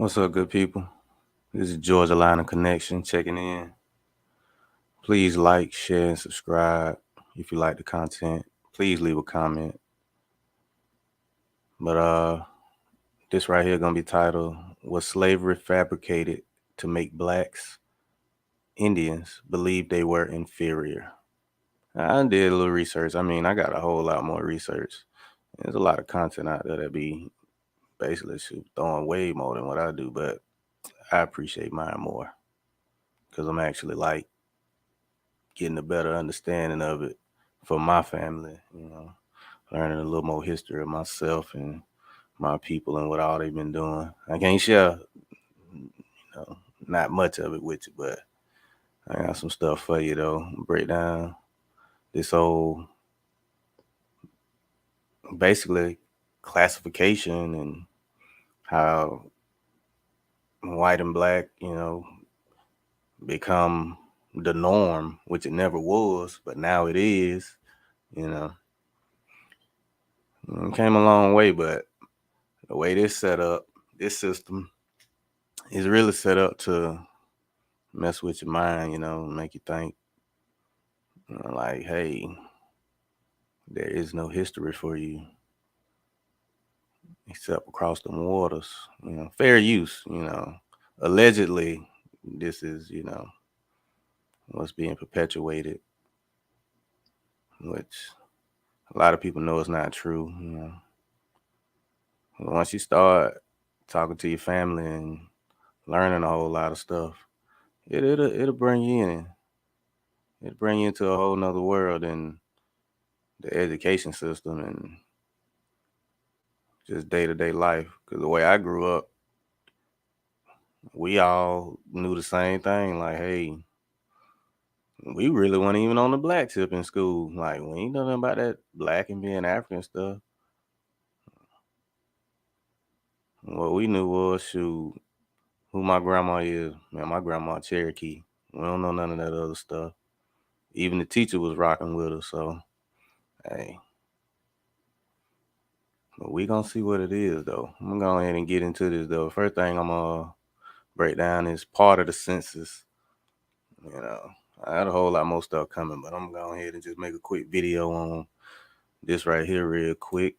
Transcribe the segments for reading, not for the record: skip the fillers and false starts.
What's up, good people? This is Georgia Line of Connection checking in. Please like, share, and subscribe if you like the content. Please leave a comment. But this right here gonna be titled "Was Slavery Fabricated to Make Blacks, Indians, Believe They Were Inferior?" I did a little research. I got a whole lot more research. There's a lot of content out there that be basically throwing way more than what I do, but I appreciate mine more because I'm actually getting a better understanding of it for my family, learning a little more history of myself and my people and what all they've been doing. I can't share, not much of it with you, but I got some stuff for you though. Break down this whole basically classification and how white and black, become the norm, which it never was, but now it is, you know. It came a long way, but the way this set up, this system is really set up to mess with your mind, make you think, like, hey, there is no history for you except across the waters. Fair use, allegedly, this is, what's being perpetuated, which a lot of people know is not true. Once you start talking to your family and learning a whole lot of stuff, it'll bring you in. It'll bring you into a whole nother world in the education system and just day-to-day life. Because the way I grew up, we all knew the same thing. Like, hey, we really weren't even on the black tip in school. Like, we ain't know nothing about that black and being African stuff. What we knew was, shoot, who my grandma is. Man, my grandma Cherokee. We don't know none of that other stuff. Even the teacher was rocking with us. So, hey, but we gonna see what it is, though. I'm gonna go ahead and get into this, though. First thing I'm gonna break down is part of the census. I had a whole lot more stuff coming, but I'm gonna go ahead and just make a quick video on this right here real quick.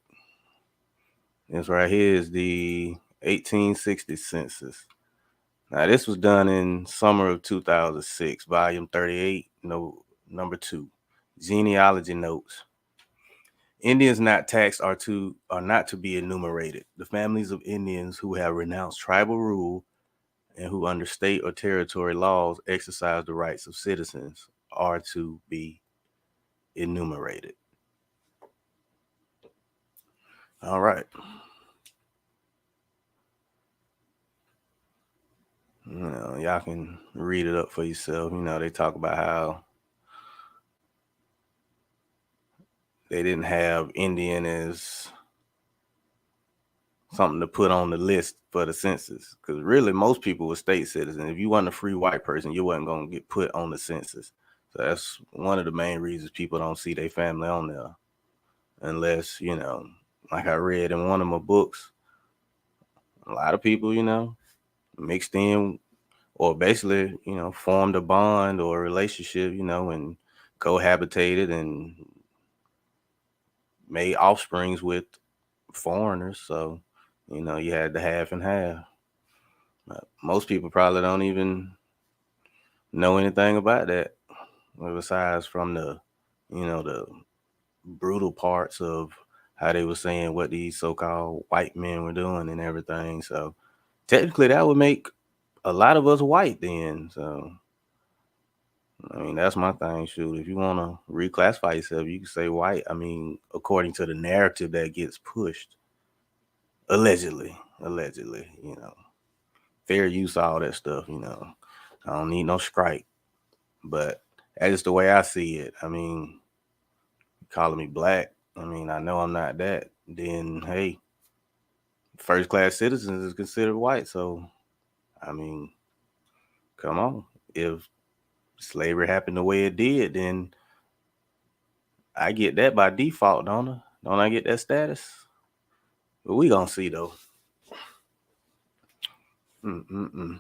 This right here is the 1860 census. Now, this was done in summer of 2006, volume 38, number 2, genealogy notes. Indians not taxed are not to be enumerated. The families of Indians who have renounced tribal rule and who under state or territory laws exercise the rights of citizens are to be enumerated. All right. Y'all can read it up for yourself. They talk about how they didn't have Indian as something to put on the list for the census. Because really, most people were state citizens. If you weren't a free white person, you wasn't going to get put on the census. So that's one of the main reasons people don't see their family on there. Unless, like I read in one of my books, a lot of people, mixed in or basically, formed a bond or a relationship, and cohabitated and made offsprings with foreigners. So, you had the half and half. Most people probably don't even know anything about that, besides from the brutal parts of how they were saying what these so-called white men were doing and everything. So technically that would make a lot of us white then. So, that's my thing. Shoot, if you want to reclassify yourself, you can say white. According to the narrative that gets pushed, allegedly, fair use, all that stuff. I don't need no strike, but that's just the way I see it. Calling me black, I know I'm not that. Then, hey, first class citizens is considered white. So, come on. If slavery happened the way it did, then I get that by default, don't I? Don't I get that status? But we gonna see though. Now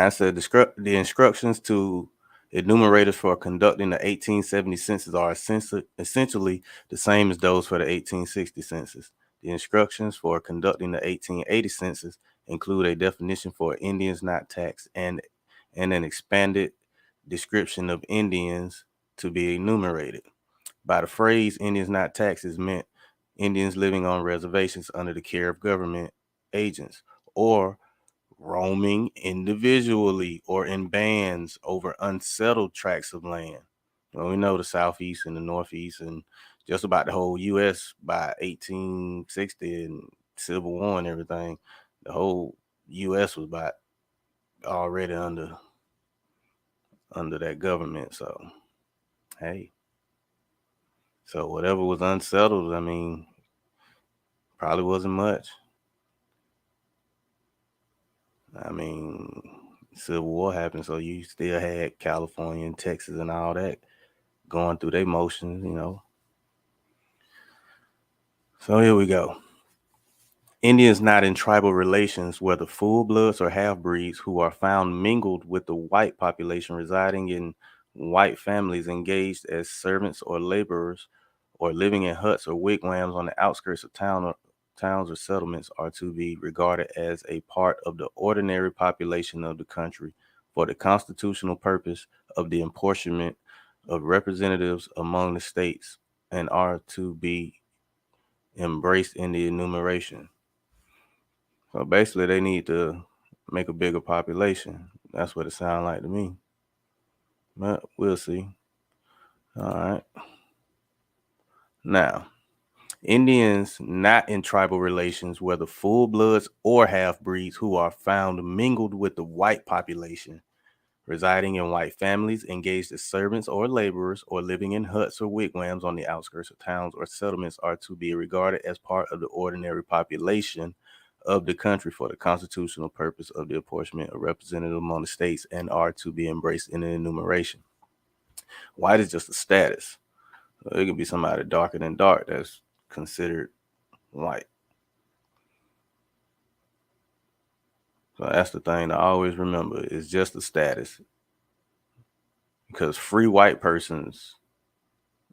it said the instructions to enumerators for conducting the 1870 census are essentially the same as those for the 1860 census. The instructions for conducting the 1880 census include a definition for Indians not taxed and an expanded description of Indians to be enumerated. By the phrase Indians not taxed is meant Indians living on reservations under the care of government agents or roaming individually or in bands over unsettled tracts of land. Well, we know the Southeast and the Northeast and just about the whole U.S. by 1860 and Civil War and everything, the whole U.S. was about already under that government. So, hey, so whatever was unsettled, I mean, probably wasn't much. I mean, Civil War happened, so you still had California and Texas and all that going through their motions, you know. So here we go. Indians not in tribal relations, whether full-bloods or half-breeds, who are found mingled with the white population residing in white families engaged as servants or laborers or living in huts or wigwams on the outskirts of towns or settlements are to be regarded as a part of the ordinary population of the country for the constitutional purpose of the apportionment of representatives among the states and are to be embraced in the enumeration. So basically, they need to make a bigger population. That's what it sounds like to me. But we'll see. All right. Now, Indians not in tribal relations, whether full bloods or half breeds, who are found mingled with the white population, residing in white families, engaged as servants or laborers, or living in huts or wigwams on the outskirts of towns or settlements, are to be regarded as part of the ordinary population of the country for the constitutional purpose of the apportionment of representative among the states and are to be embraced in the enumeration. White is just a status. So it could be somebody darker than dark that's considered white. So that's the thing to always remember. It's just a status. Because free white persons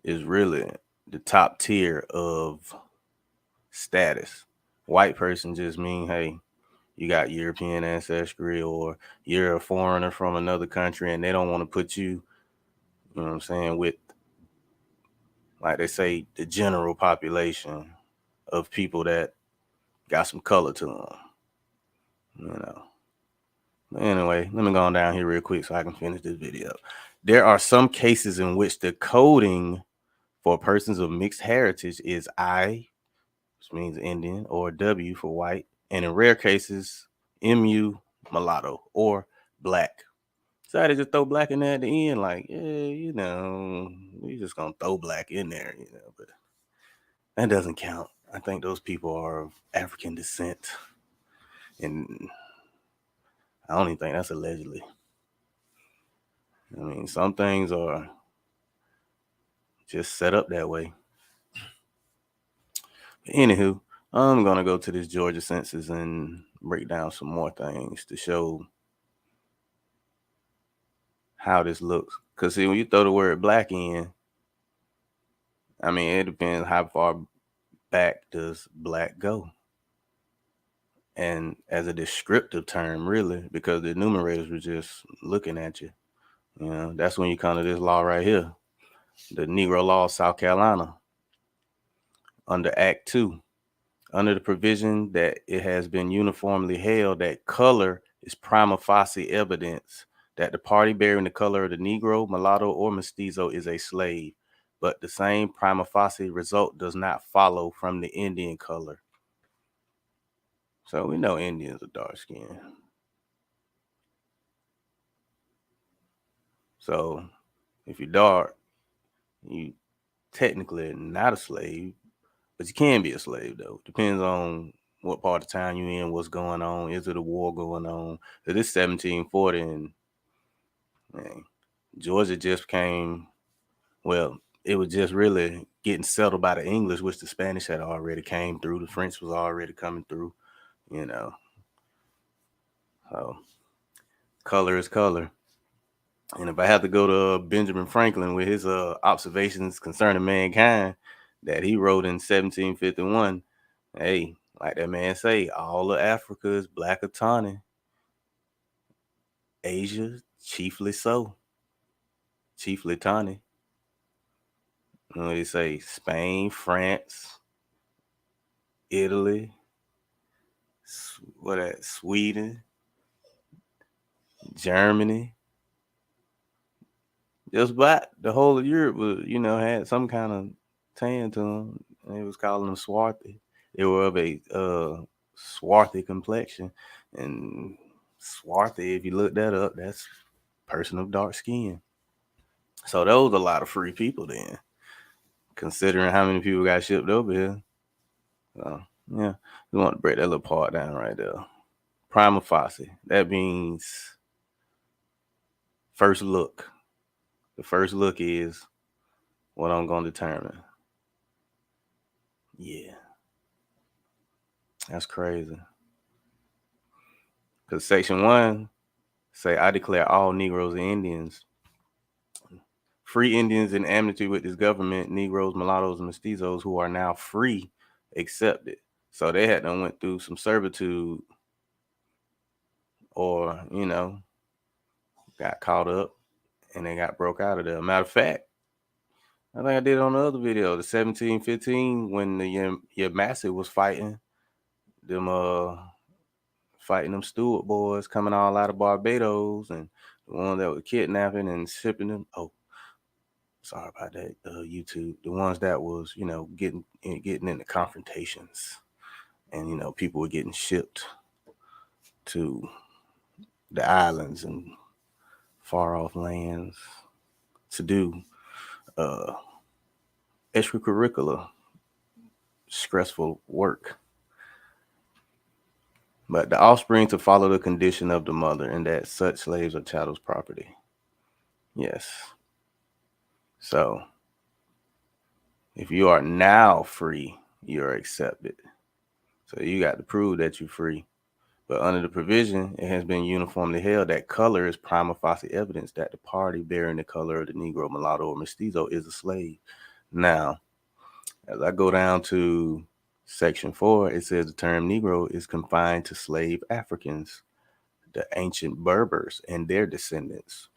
is really the top tier of status. White person just mean, hey, you got European ancestry or you're a foreigner from another country and they don't want to put you, you know what I'm saying, with, like they say, the general population of people that got some color to them, you know. But anyway, let me go on down here real quick so I can finish this video. There are some cases in which the coding for persons of mixed heritage is I, which means Indian, or W for white, and in rare cases, MU, mulatto, or black. So I just throw black in there at the end, like, yeah, you know, we just gonna throw black in there, you know, but that doesn't count. I think those people are of African descent, and I don't even think that's allegedly. I mean, some things are just set up that way. Anywho, I'm gonna go to this Georgia census and break down some more things to show how this looks. Cause see, when you throw the word black in, I mean, it depends how far back does black go. And as a descriptive term, really, because the enumerators were just looking at you. You know, that's when you come to this law right here, the Negro Law of South Carolina, under Act 2. Under the provision that it has been uniformly held that color is prima facie evidence that the party bearing the color of the Negro, mulatto, or mestizo is a slave, but the same prima facie result does not follow from the Indian color. So we know Indians are dark skinned. So if you're dark, you technically not a slave, but you can be a slave though. Depends on what part of town you're in, what's going on. Is it a war going on? It is 1740 and man, Georgia just came, well, it was just really getting settled by the English, which the Spanish had already came through. The French was already coming through, you know. So color is color. And if I have to go to Benjamin Franklin with his observations concerning mankind that he wrote in 1751, hey, like that man say, all of Africa is black or tawny. Asia, chiefly so. Chiefly tawny. You know what they say? Spain, France, Italy, Sweden, Germany. Just about the whole of Europe was, had some kind of tan to them. They was calling them swarthy. They were of a swarthy complexion. And swarthy, if you look that up, that's person of dark skin. So there was a lot of free people then, considering how many people got shipped over here. So, yeah, we want to break that little part down right there. Prima facie. That means first look. The first look is what I'm going to determine. Yeah. That's crazy. Because Section 1 say, I declare all Negroes and Indians free Indians in amity with this government, Negroes, mulattoes, and mestizos who are now free, accepted. So they had to went through some servitude or, got caught up and they got broke out of there. Matter of fact, I think I did on the other video, the 1715, when the Yamasee was fighting them Stewart boys coming all out of Barbados, and the one that was kidnapping and shipping them. Oh, sorry about that, YouTube. The ones that was, getting into confrontations, and people were getting shipped to the islands and far off lands to do extracurricular, stressful work. But the offspring to follow the condition of the mother, and that such slaves are chattel's property. Yes. So, if you are now free, you're accepted. So you got to prove that you're free. But under the provision, it has been uniformly held that color is prima facie evidence that the party bearing the color of the Negro, mulatto, or mestizo is a slave. Now, as I go down to Section 4, it says the term Negro is confined to slave Africans, the ancient Berbers, and their descendants.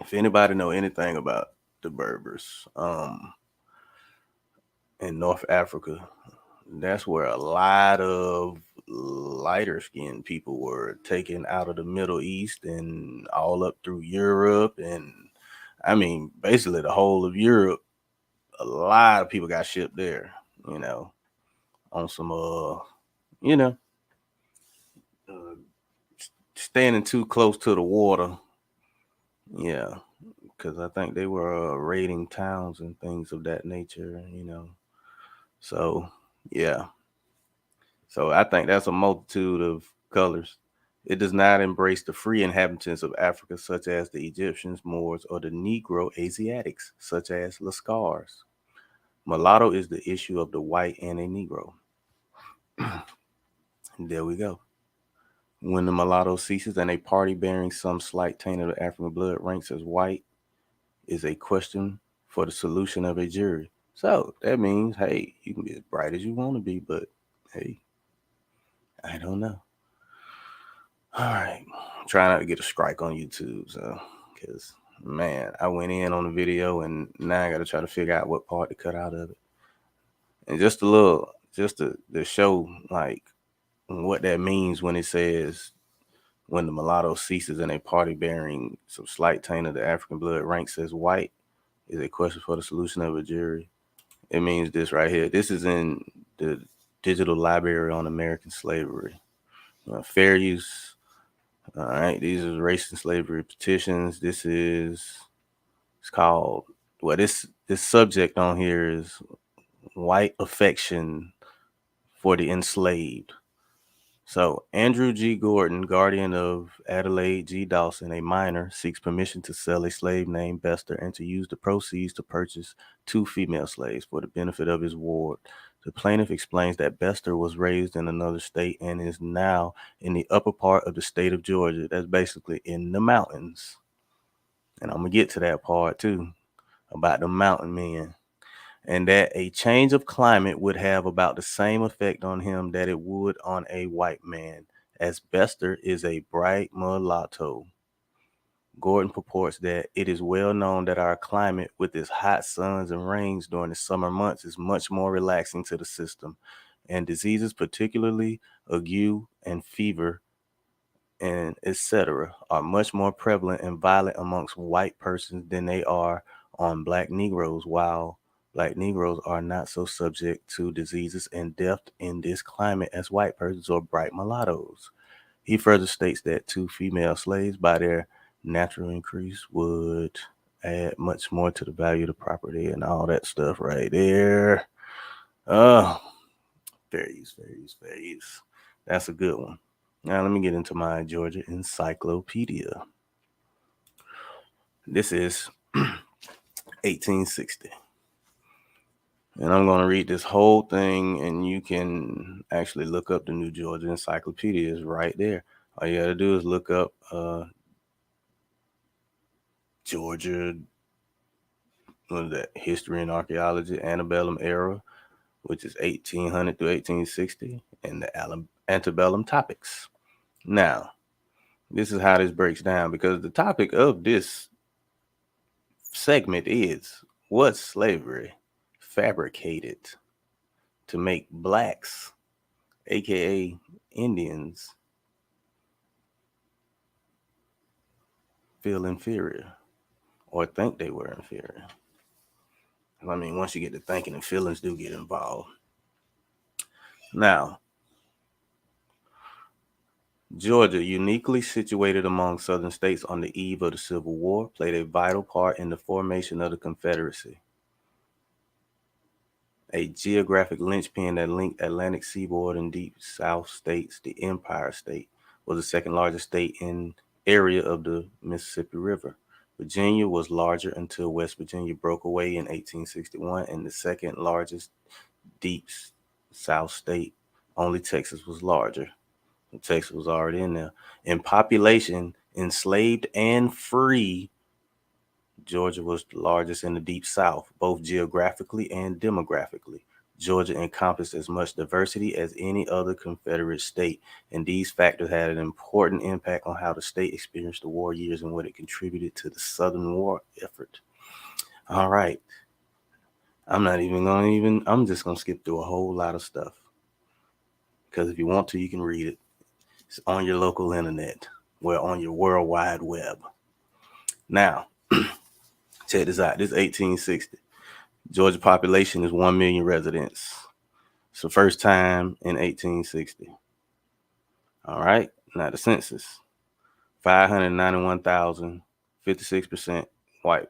If anybody know anything about the Berbers in North Africa, that's where a lot of lighter skinned people were taken out of the Middle East and all up through Europe. And I mean, basically the whole of Europe, a lot of people got shipped there, on some, standing too close to the water. Yeah. Because I think they were raiding towns and things of that nature, So, yeah. So I think that's a multitude of colors. It does not embrace the free inhabitants of Africa, such as the Egyptians, Moors, or the Negro Asiatics, such as Lascars. Mulatto is the issue of the white and a Negro. There we go. When the mulatto ceases and a party bearing some slight taint of African blood ranks as white is a question for the solution of a jury. So that means, hey, you can be as bright as you want to be, but hey, I don't know. All right. Try not to get a strike on YouTube. So, because, man, I went in on the video and now I got to try to figure out what part to cut out of it. And just to show, like, what that means when it says, when the mulatto ceases and a party bearing some slight taint of the African blood ranks as white is a question for the solution of a jury. It means this right here. This is in the Digital Library on American Slavery. Fair use. All right, these are race and slavery petitions. It's called, well, this subject on here is white affection for the enslaved. So Andrew G. Gordon, guardian of Adelaide G. Dawson, a minor, seeks permission to sell a slave named Bester and to use the proceeds to purchase 2 female slaves for the benefit of his ward, The plaintiff explains that Bester was raised in another state and is now in the upper part of the state of Georgia. That's basically in the mountains. And I'm going to get to that part too, about the mountain men. And that a change of climate would have about the same effect on him that it would on a white man, as Bester is a bright mulatto. Gordon purports that it is well known that our climate, with its hot suns and rains during the summer months, is much more relaxing to the system, and diseases, particularly ague and fever, and etc., are much more prevalent and violent amongst white persons than they are on black Negroes, while black Negroes are not so subject to diseases and death in this climate as white persons or bright mulattoes. He further states that 2 female slaves, by their natural increase, would add much more to the value of the property and all that stuff right there. Oh, fair use, fair use, fair use. That's a good one. Now let me get into my Georgia encyclopedia. This is 1860. And I'm going to read this whole thing, and you can actually look up the New Georgia Encyclopedia. It's right there. All you got to do is look up Georgia, what is that, History and Archaeology, Antebellum Era, which is 1800 through 1860, and the Antebellum Topics. Now, this is how this breaks down, because the topic of this segment is, was slavery fabricated to make blacks, aka Indians, feel inferior or think they were inferior? I mean, once you get to thinking, and feelings do get involved. Now, Georgia, uniquely situated among southern states on the eve of the Civil War, played a vital part in the formation of the Confederacy. A geographic linchpin that linked Atlantic seaboard and deep South states, the Empire State was the second largest state in area of the Mississippi River. Virginia was larger until West Virginia broke away in 1861, and the second largest deep South state. Only Texas was larger. Texas was already in there. In population, enslaved and free, Georgia was the largest in the Deep South, both geographically and demographically. Georgia encompassed as much diversity as any other Confederate state, and these factors had an important impact on how the state experienced the war years and what it contributed to the Southern war effort. All right. I'm just going to skip through a whole lot of stuff, because if you want to, you can read it. It's on your local internet, well, on your World Wide Web. Now, check this out. This is 1860. Georgia population is 1 million residents. It's the first time in 1860. All right. Now the census, 591,000, 56% white,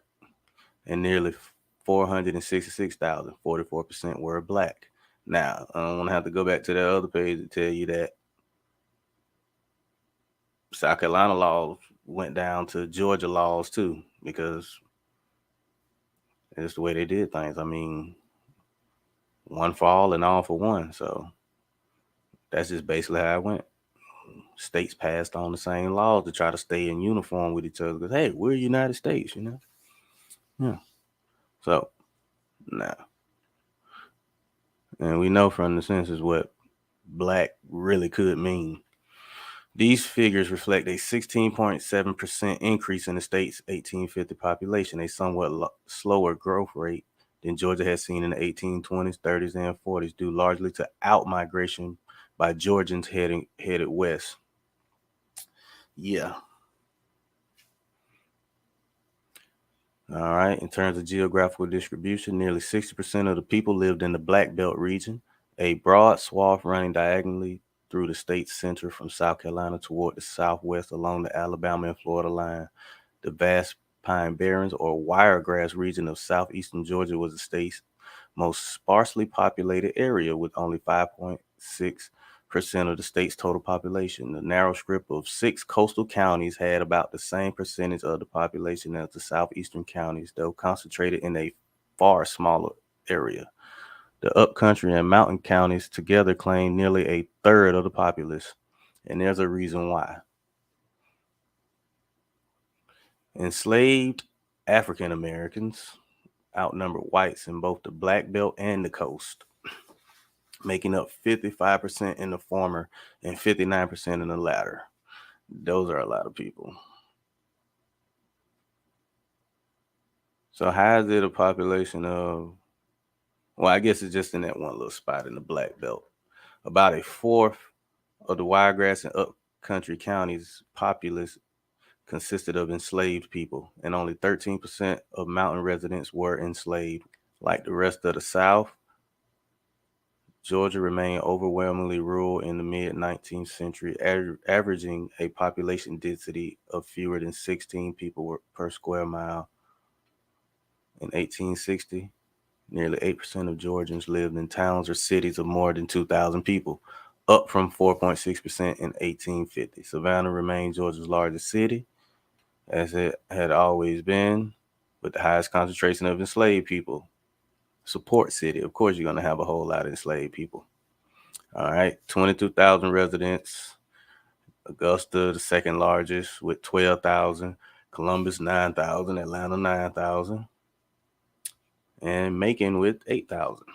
and nearly 466,000, 44% were black. Now, I don't want to have to go back to the other page to tell you that South Carolina laws went down to Georgia laws too, because it's the way they did things. I mean, one for all and all for one. So that's just basically how it went. States passed on the same laws to try to stay in uniform with each other, because, hey, we're United States, you know? Yeah. So, now, and we know from the census what black really could mean. These figures reflect a 16.7% increase in the state's 1850 population, a somewhat slower growth rate than Georgia had seen in the 1820s, 30s, and 40s, due largely to outmigration by Georgians headed west. Yeah. All right. In terms of geographical distribution, nearly 60% of the people lived in the Black Belt region, a broad swath running diagonally through the state's center from South Carolina toward the southwest along the Alabama and Florida line. The vast Pine Barrens or wiregrass region of southeastern Georgia was the state's most sparsely populated area, with only 5.6% of the state's total population. The narrow strip of 6 coastal counties had about the same percentage of the population as the southeastern counties, though concentrated in a far smaller area. The upcountry and mountain counties together claim nearly a third of the populace, and there's a reason why. Enslaved African Americans outnumbered whites in both the Black Belt and the coast, making up 55% in the former and 59% in the latter. Those are a lot of people. So how is it a population of, well, I guess it's just in that one little spot in the Black Belt. About a fourth of the wiregrass and upcountry counties' populace consisted of enslaved people, and only 13% of mountain residents were enslaved. Like the rest of the South, Georgia remained overwhelmingly rural in the mid 19th century, averaging a population density of fewer than 16 people per square mile. In 1860, nearly 8% of Georgians lived in towns or cities of more than 2,000 people, up from 4.6% in 1850. Savannah remained Georgia's largest city, as it had always been, with the highest concentration of enslaved people. Support city, of course, you're going to have a whole lot of enslaved people. All right, 22,000 residents. Augusta, the second largest, with 12,000. Columbus, 9,000. Atlanta, 9,000. And Macon with 8,000.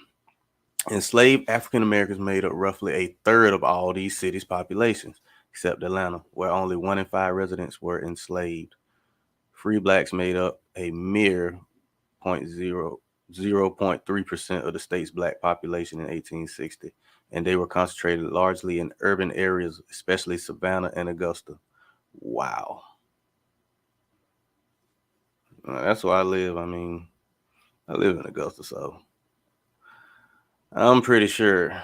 Enslaved African Americans made up roughly a third of all these cities' populations, except Atlanta, where only 1 in 5 residents were enslaved. Free blacks made up a mere 0.3% of the state's black population in 1860, and they were concentrated largely in urban areas, especially Savannah and Augusta. Wow. That's where I live. I mean, I live in Augusta, so I'm pretty sure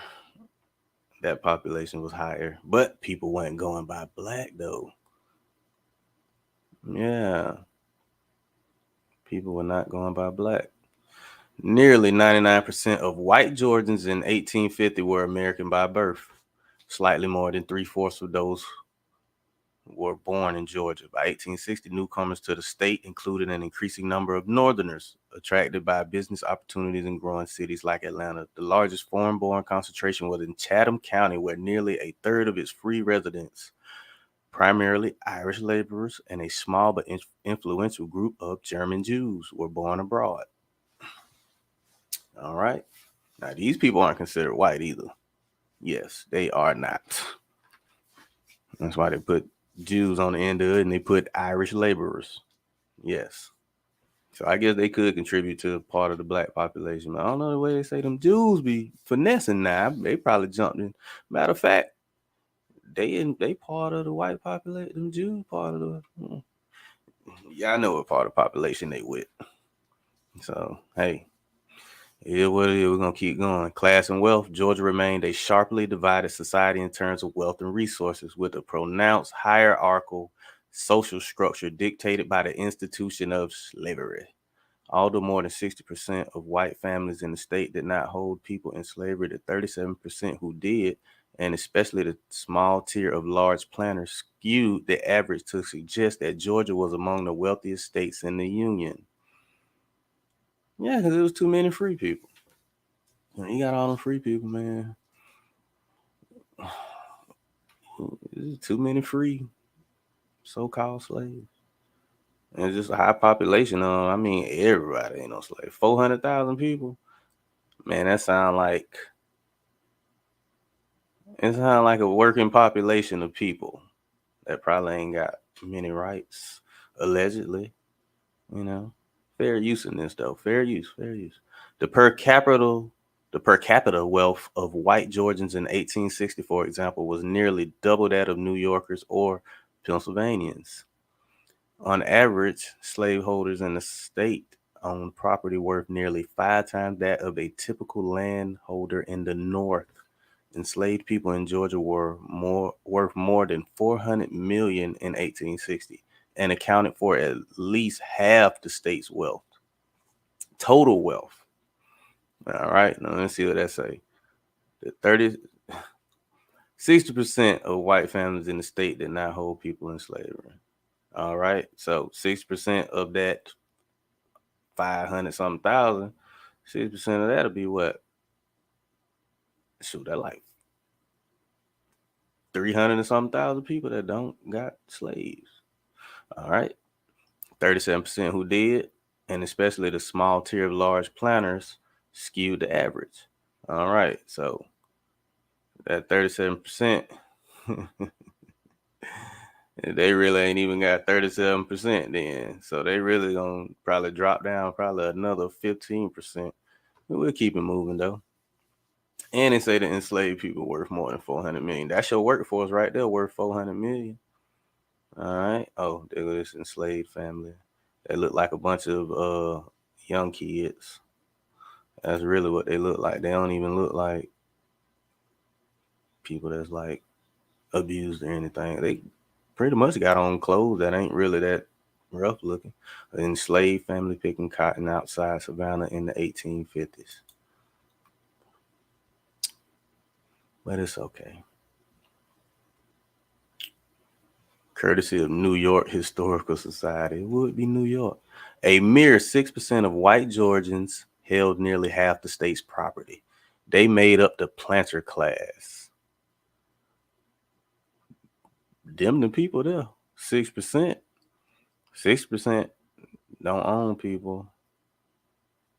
that population was higher, but people weren't going by black though. Yeah, people were not going by black. Nearly 99% of white Georgians in 1850 were American by birth. Slightly more than three-fourths of those were born in Georgia. By 1860, newcomers to the state included an increasing number of Northerners attracted by business opportunities in growing cities like Atlanta. The largest foreign-born concentration was in Chatham County, where nearly a third of its free residents, primarily Irish laborers, and a small but influential group of German Jews, were born abroad. All right. Now, these people aren't considered white either. Yes, they are not. That's why they put Jews on the end of it, and they put Irish laborers. Yes. So I guess they could contribute to part of the black population. But I don't know the way they say them Jews be finessing now. They probably jumped in. Matter of fact, they part of the white population. Them Jews part of the. Yeah, I know what part of the population they with. So hey, yeah, what it is, we're gonna keep going. Class and wealth. Georgia remained a sharply divided society in terms of wealth and resources, with a pronounced hierarchical social structure dictated by the institution of slavery. Although more than 60% of white families in the state did not hold people in slavery, the 37% who did, and especially the small tier of large planters, skewed the average to suggest that Georgia was among the wealthiest states in the Union. Yeah, because there was too many free people. You got all them free people, man. There's too many free so-called slaves. And it's just a high population. I mean, everybody ain't no slave. 400,000 people. Man, that sound like a working population of people that probably ain't got many rights, allegedly. You know, fair use in this though. Fair use, fair use. The per capita the per capita wealth of white Georgians in 1860, for example, was nearly double that of New Yorkers or Pennsylvanians. On average, slaveholders in the state owned property worth nearly 5 times that of a typical landholder in the North. Enslaved people in Georgia were worth more than 400 million in 1860 and accounted for at least half the state's wealth. Total wealth. All right, now let's see what that say. The 60% of white families in the state did not hold people in slavery. All right, so 6% of that 500 something thousand, 6% of that'll be what? Shoot, that like 300 and something thousand people that don't got slaves. All right. 37% who did, and especially the small tier of large planters skewed the average. All right. So that 37%, they really ain't even got 37% then. So they really gonna probably drop down probably another 15%. But we'll keep it moving though. And they say the enslaved people worth more than 400 million. That's your workforce right there, worth 400 million. All right. Oh, there was this enslaved family. They look like a bunch of young kids. That's really what they look like. They don't even look like people that's like abused or anything. They pretty much got on clothes that ain't really that rough looking. An enslaved family picking cotton outside Savannah in the 1850s. But it's okay. Courtesy of New York Historical Society. It would be New York. A mere 6% of white Georgians held nearly half the state's property. They made up the planter class. Them the people there. 6%. 6% don't own people.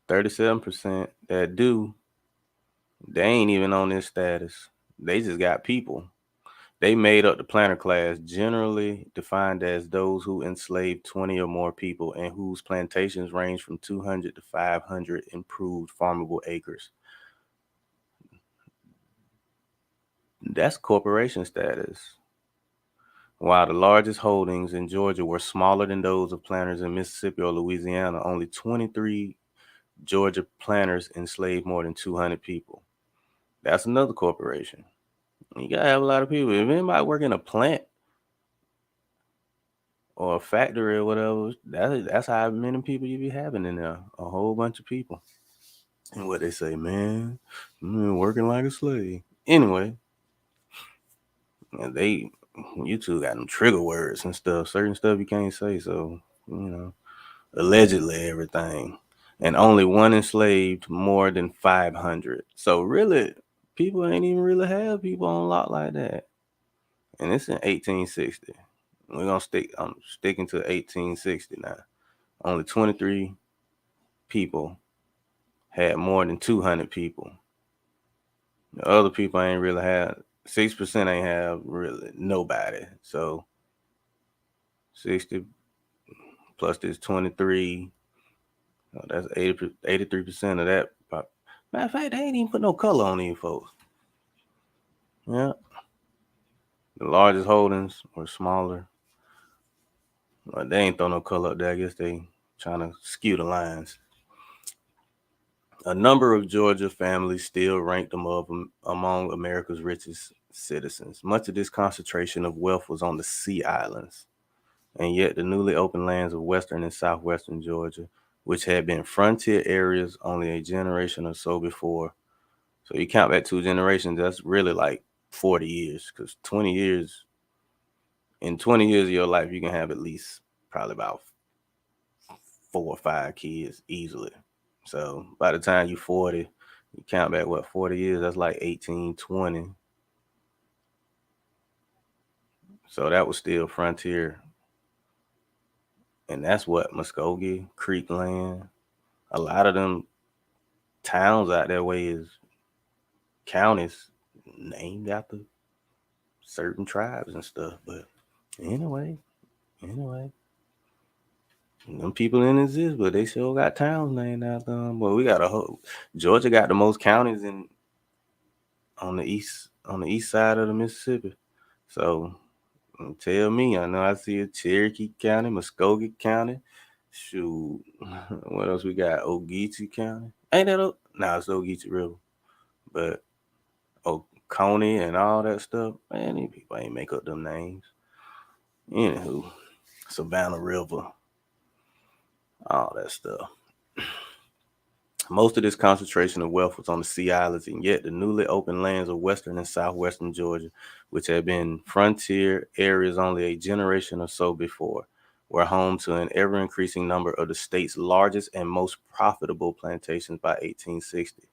37% that do, they ain't even on this status. They just got people. They made up the planter class, generally defined as those who enslaved 20 or more people and whose plantations range from 200 to 500 improved farmable acres. That's corporation status. While the largest holdings in Georgia were smaller than those of planters in Mississippi or Louisiana, only 23 Georgia planters enslaved more than 200 people. That's another corporation. You gotta have a lot of people. If anybody work in a plant or a factory or whatever, that's how many people you be having in there. A whole bunch of people. And what they say, man, working like a slave. Anyway, YouTube got them trigger words and stuff. Certain stuff you can't say. So, allegedly everything. And only one enslaved more than 500. So really, people ain't even really have people on lock like that. And it's in 1860. I'm sticking to 1860 now. Only 23 people had more than 200 people. The other people ain't really have, 6% ain't have really nobody. So 60 plus this 23, that's 83% of that. Matter of fact, they ain't even put no color on these folks. Yeah. The largest holdings were smaller. But they ain't throw no color up there. I guess they trying to skew the lines. A number of Georgia families still ranked among America's richest citizens. Much of this concentration of wealth was on the Sea Islands, and yet the newly opened lands of western and southwestern Georgia, which had been frontier areas only a generation or so before. So you count back 2 generations, that's really like 40 years, because in 20 years of your life, you can have at least probably about 4 or 5 kids easily. So by the time you're 40, you count back 40 years, that's like 1820. So that was still frontier. And that's what Muskogee, Creek land. A lot of them towns out that way is counties named after certain tribes and stuff. But anyway, them people didn't exist, but they still got towns named after them. But we got Georgia got the most counties on the east side of the Mississippi. So tell me, I know I see a Cherokee County, Muskogee County. Shoot, what else we got? Ogeechee County. Ain't that it's Ogeechee River. But Oconee and all that stuff, man, these people ain't make up them names. Anywho, Savannah River, all that stuff. Most of this concentration of wealth was on the Sea Islands, and yet the newly opened lands of western and southwestern Georgia, which had been frontier areas only a generation or so before, were home to an ever-increasing number of the state's largest and most profitable plantations by 1860.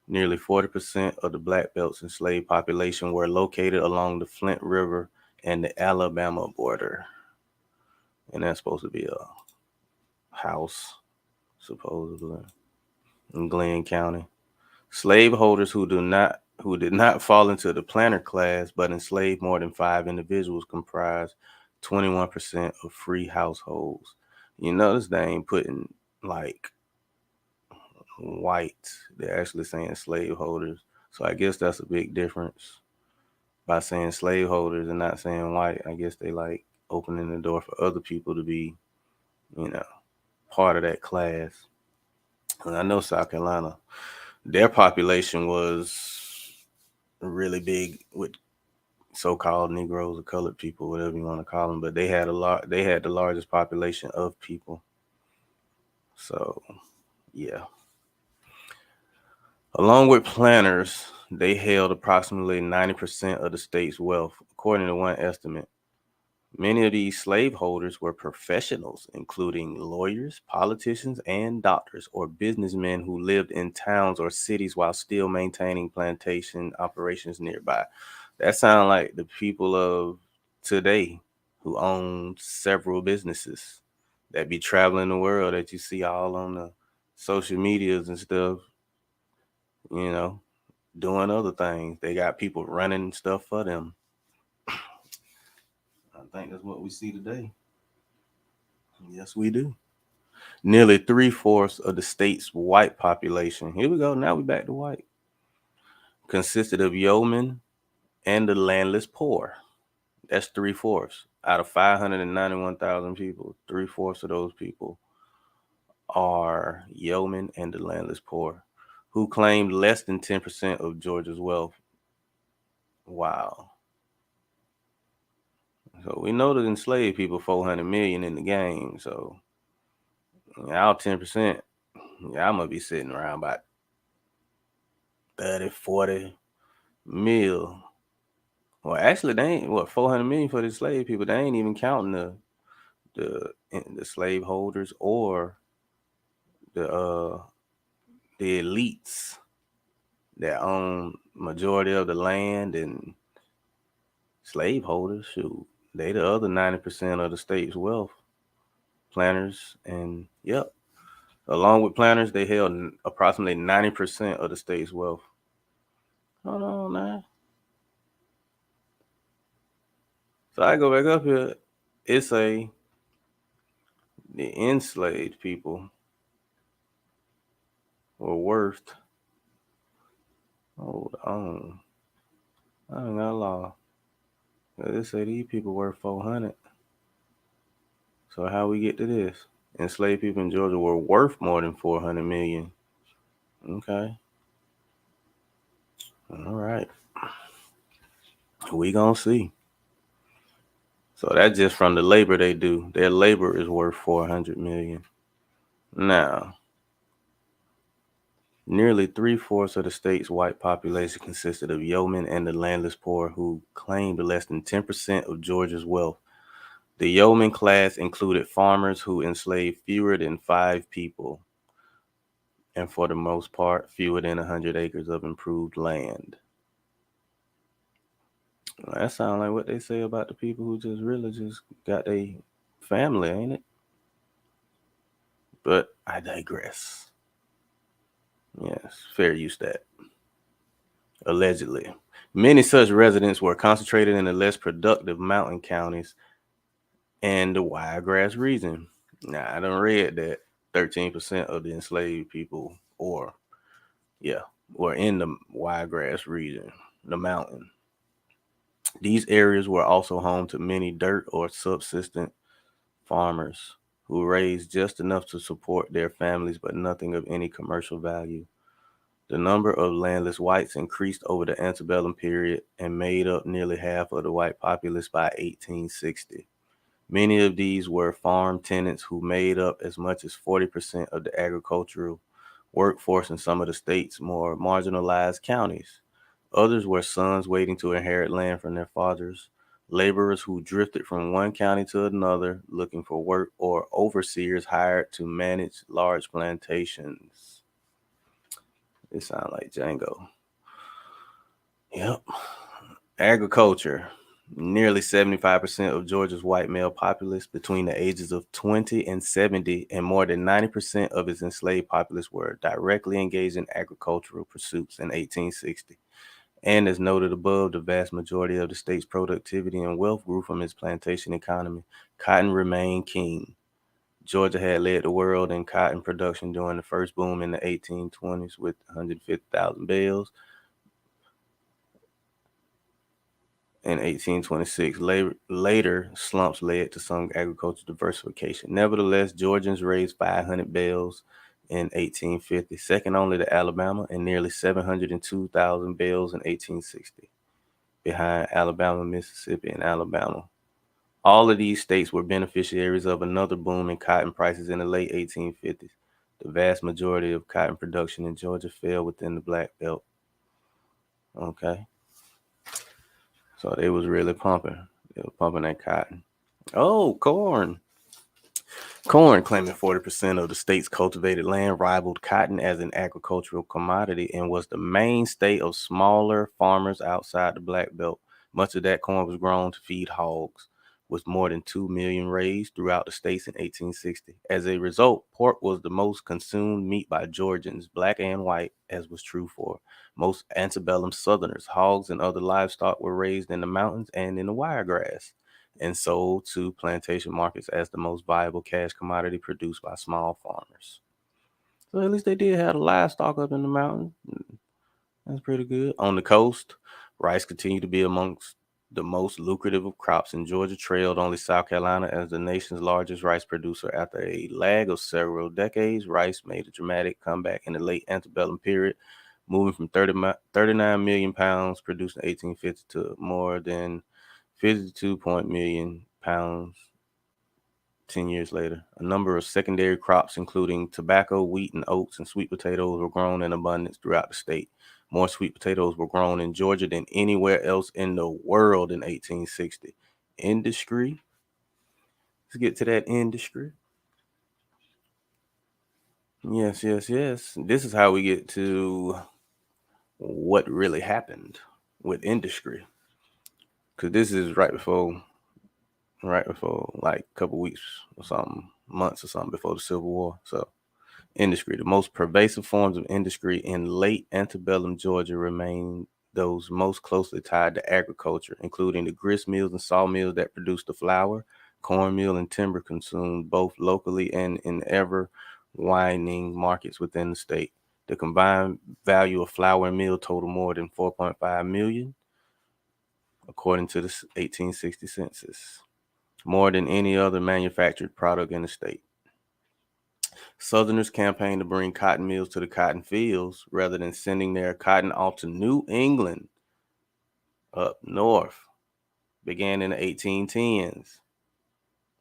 Nearly 40% of the black belt's enslaved population were located along the Flint River and the Alabama border. And that's supposed to be a house, supposedly, in Glenn County. Slaveholders who did not fall into the planter class but enslaved more than 5 individuals comprised 21% of free households. You notice they ain't putting like white. They're actually saying slaveholders. So I guess that's a big difference by saying slaveholders and not saying white. I guess they like opening the door for other people to be, you know, part of that class. And I know South Carolina, their population was really big with so-called Negroes or colored people, whatever you want to call them. But they had a lot. They had the largest population of people. So yeah. Along with planters, they held approximately 90% of the state's wealth, according to one estimate. Many of these slaveholders were professionals, including lawyers, politicians, and doctors, or businessmen who lived in towns or cities while still maintaining plantation operations nearby. That sounds like the people of today who own several businesses that be traveling the world that you see all on the social medias and stuff, you know, doing other things. They got people running stuff for them. I think that's what we see today. Yes, we do. Nearly three-fourths of the state's white population, here we go, now we back to white, consisted of yeomen and the landless poor. That's three-fourths. Out of 591,000 people, three-fourths of those people are yeomen and the landless poor, who claimed less than 10% of Georgia's wealth. Wow. So we know that enslaved people 400 million in the game. So y'all 10%, y'all must be sitting around about 30, 40 mil. Well, actually, they ain't 400 million for the slave people. They ain't even counting the slave holders or the uh the elites that own majority of the land and slave holders. Shoot, they the other 90% of the state's wealth. Planters and yep, along with planters, they held approximately 90% of the state's wealth. Hold on now. So I go back up here. It's the enslaved people were worth. Hold on. I ain't gonna lie. They say these people worth 400. So how we get to this? Enslaved people in Georgia were worth more than 400 million. Okay. All right. We gonna see. So that's just from the labor they do. Their labor is worth 400 million. Now, nearly three-fourths of the state's white population consisted of yeomen and the landless poor who claimed less than 10% of Georgia's wealth. The yeoman class included farmers who enslaved fewer than 5 people, and for the most part, fewer than 100 acres of improved land. Well, that sounds like what they say about the people who just really just got a family, ain't it? But I digress. Yes, fair use that. Allegedly. Many such residents were concentrated in the less productive mountain counties and the wiregrass region. Now, I done read that 13% of the enslaved people, were in the wiregrass region, the mountain. These areas were also home to many dirt or subsistence farmers who raised just enough to support their families but nothing of any commercial value. The number of landless whites increased over the antebellum period and made up nearly half of the white populace by 1860. Many of these were farm tenants who made up as much as 40% of the agricultural workforce in some of the state's more marginalized counties. Others were sons waiting to inherit land from their fathers, laborers who drifted from one county to another looking for work, or overseers hired to manage large plantations. It sounds like Django. Yep. Agriculture. Nearly 75% of Georgia's white male populace between the ages of 20 and 70, and more than 90% of its enslaved populace were directly engaged in agricultural pursuits in 1860. And as noted above, the vast majority of the state's productivity and wealth grew from its plantation economy. Cotton remained king. Georgia had led the world in cotton production during the first boom in the 1820s with 150,000 bales. In 1826, later slumps led to some agricultural diversification. Nevertheless, Georgians raised 500 bales in 1850, second only to Alabama, and nearly 702,000 bales in 1860, behind Alabama, Mississippi, and Alabama. All of these states were beneficiaries of another boom in cotton prices in the late 1850s. The vast majority of cotton production in Georgia fell within the Black Belt. Okay, so they was really pumping. They were pumping that cotton. Oh, corn. Corn, claiming 40% of the state's cultivated land, rivaled cotton as an agricultural commodity and was the mainstay of smaller farmers outside the Black Belt. Much of that corn was grown to feed hogs, with more than 2 million raised throughout the states in 1860. As a result, pork was the most consumed meat by Georgians, black and white, as was true for most antebellum Southerners. Hogs and other livestock were raised in the mountains and in the wiregrass and sold to plantation markets as the most viable cash commodity produced by small farmers. So at least they did have the livestock up in the mountains. That's pretty good. On the coast, rice continued to be amongst the most lucrative of crops, and Georgia trailed only South Carolina as the nation's largest rice producer. After a lag of several decades, rice made a dramatic comeback in the late antebellum period, moving from 39 million pounds produced in 1850 to more than 52 million pounds 10 years later. A number of secondary crops, including tobacco, wheat, and oats, and sweet potatoes, were grown in abundance throughout the state. More sweet potatoes were grown in Georgia than anywhere else in the world in 1860. Industry. Let's get to that industry. Yes, yes, yes. This is how we get to what really happened with industry. Because this is right before like a couple weeks or something, months or something before the Civil War. So industry. The most pervasive forms of industry in late antebellum Georgia remain those most closely tied to agriculture, including the grist mills and sawmills that produce the flour, cornmeal, and timber consumed both locally and in ever widening markets within the state. The combined value of flour and meal total more than 4.5 million, according to the 1860 census, more than any other manufactured product in the state. Southerners campaigned to bring cotton mills to the cotton fields rather than sending their cotton off to New England up north, began in the 1810s,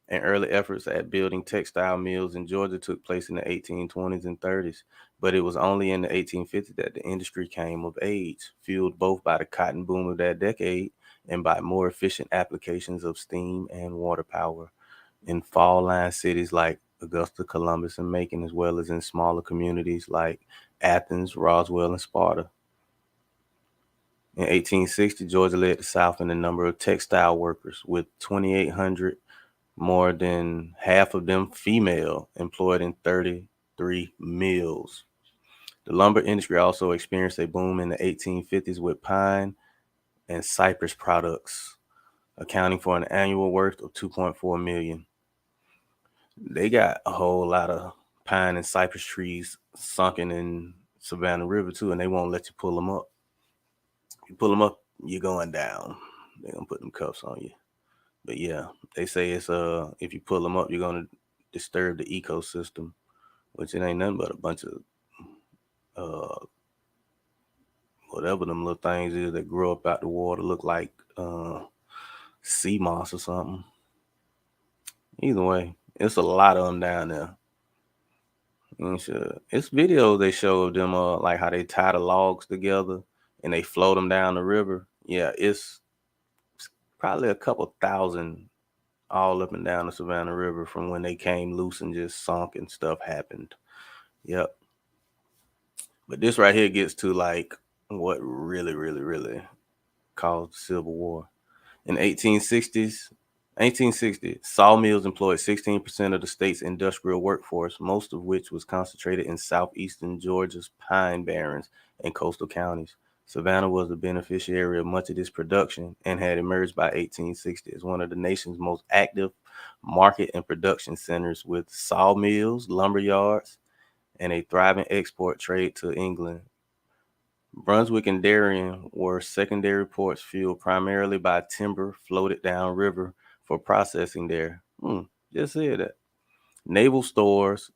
and early efforts at building textile mills in Georgia took place in the 1820s and 30s. But it was only in the 1850s that the industry came of age, fueled both by the cotton boom of that decade and by more efficient applications of steam and water power in fall line cities like Augusta, Columbus, and Macon, as well as in smaller communities like Athens, Roswell, and Sparta. In 1860, Georgia led the South in the number of textile workers, with 2,800, more than half of them female, employed in 33 mills. The lumber industry also experienced a boom in the 1850s with pine and cypress products, accounting for an annual worth of 2.4 million. They got a whole lot of pine and cypress trees sunken in Savannah River too, and they won't let you pull them up. You pull them up, you're going down. They're gonna put them cuffs on you. But yeah, they say it's if you pull them up, you're gonna disturb the ecosystem, which it ain't nothing but a bunch of uh whatever them little things is that grow up out the water, look like sea moss or something. Either way, it's a lot of them down there. It's videos they show of them like how they tie the logs together and they float them down the river. Yeah, it's probably a couple thousand all up and down the Savannah River from when they came loose and just sunk and stuff happened. Yep. But this right here gets to like what really caused the Civil War. In 1860, sawmills employed 16% of the state's industrial workforce, most of which was concentrated in southeastern Georgia's pine barrens and coastal counties. Savannah was the beneficiary of much of this production and had emerged by 1860 as one of the nation's most active market and production centers with sawmills, lumber yards, and a thriving export trade to England. Brunswick and Darien were secondary ports fueled primarily by timber floated downriver for processing there. Just said that. Naval stores,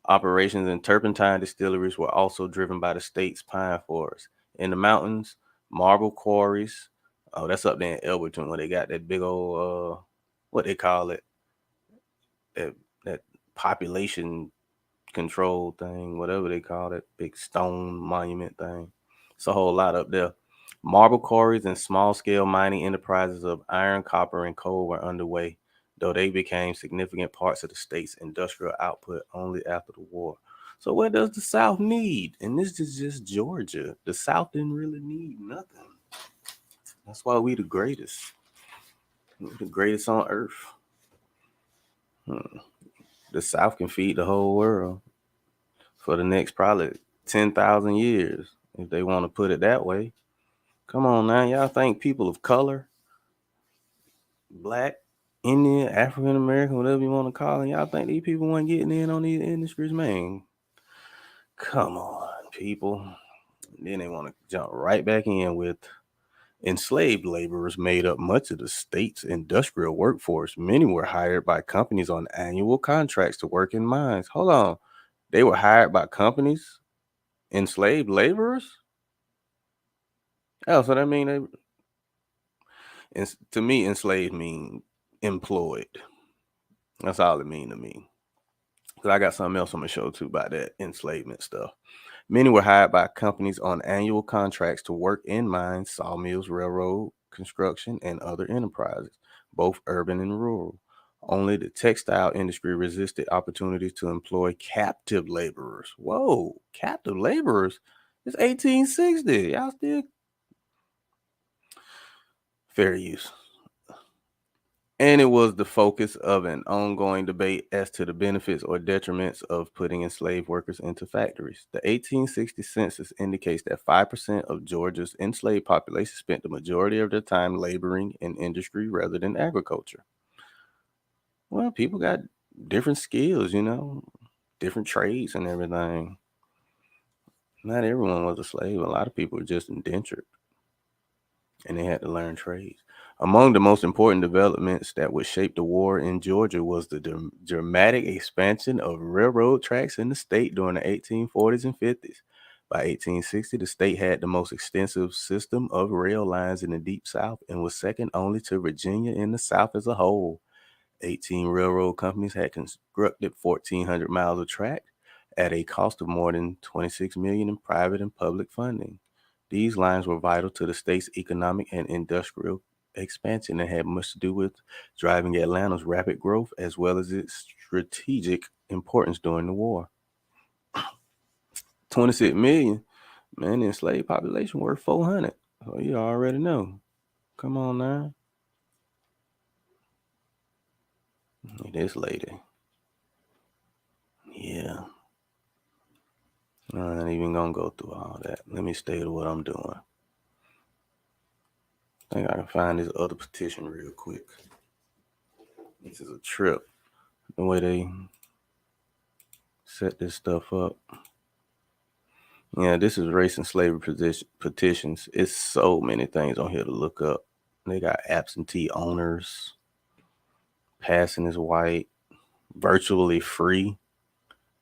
operations, and turpentine distilleries were also driven by the state's pine forests. In the mountains, marble quarries. Oh, that's up there in Elberton where they got that big old what they call it, that population control thing, whatever they call it, big stone monument thing. It's a whole lot up there. Marble quarries and small scale mining enterprises of iron, copper, and coal were underway, though they became significant parts of the state's industrial output only after the war. So, what does the South need? And this is just Georgia. The South didn't really need nothing. That's why we the greatest. We're the greatest on earth. The South can feed the whole world for the next probably 10,000 years, if they want to put it that way. Come on now, y'all think people of color, black, Indian, African American, whatever you want to call them, y'all think these people weren't getting in on these industries, man? Come on, people. Then they want to jump right back in with enslaved laborers made up much of the state's industrial workforce. Many were hired by companies on annual contracts to work in mines. Hold on. They were hired by companies, enslaved laborers? Oh, so that mean they, and to me, enslaved mean employed. That's all it mean to me. Because I got something else I'm gonna show too about that enslavement stuff. Many were hired by companies on annual contracts to work in mines, sawmills, railroad construction, and other enterprises, both urban and rural. Only the textile industry resisted opportunities to employ captive laborers. Whoa, captive laborers? It's 1860. Y'all still fair use. And it was the focus of an ongoing debate as to the benefits or detriments of putting enslaved workers into factories. The 1860 census indicates that 5% of Georgia's enslaved population spent the majority of their time laboring in industry rather than agriculture. Well, people got different skills, different trades and everything. Not everyone was a slave. A lot of people were just indentured, and they had to learn trades. Among the most important developments that would shape the war in Georgia was the dramatic expansion of railroad tracks in the state during the 1840s and 50s. By 1860, the state had the most extensive system of rail lines in the Deep South and was second only to Virginia in the South as a whole. 18 railroad companies had constructed 1,400 miles of track at a cost of more than $26 million in private and public funding. These lines were vital to the state's economic and industrial expansion and had much to do with driving Atlanta's rapid growth as well as its strategic importance during the war. 26 million, man, the enslaved population worth 400. So you already know. Come on now. This lady. Yeah. I'm not even gonna go through all that. Let me stay to what I'm doing. I think I can find this other petition real quick. This is a trip. The way they set this stuff up. Yeah, this is race and slavery petitions. It's so many things on here to look up. They got absentee owners, passing is white, virtually free,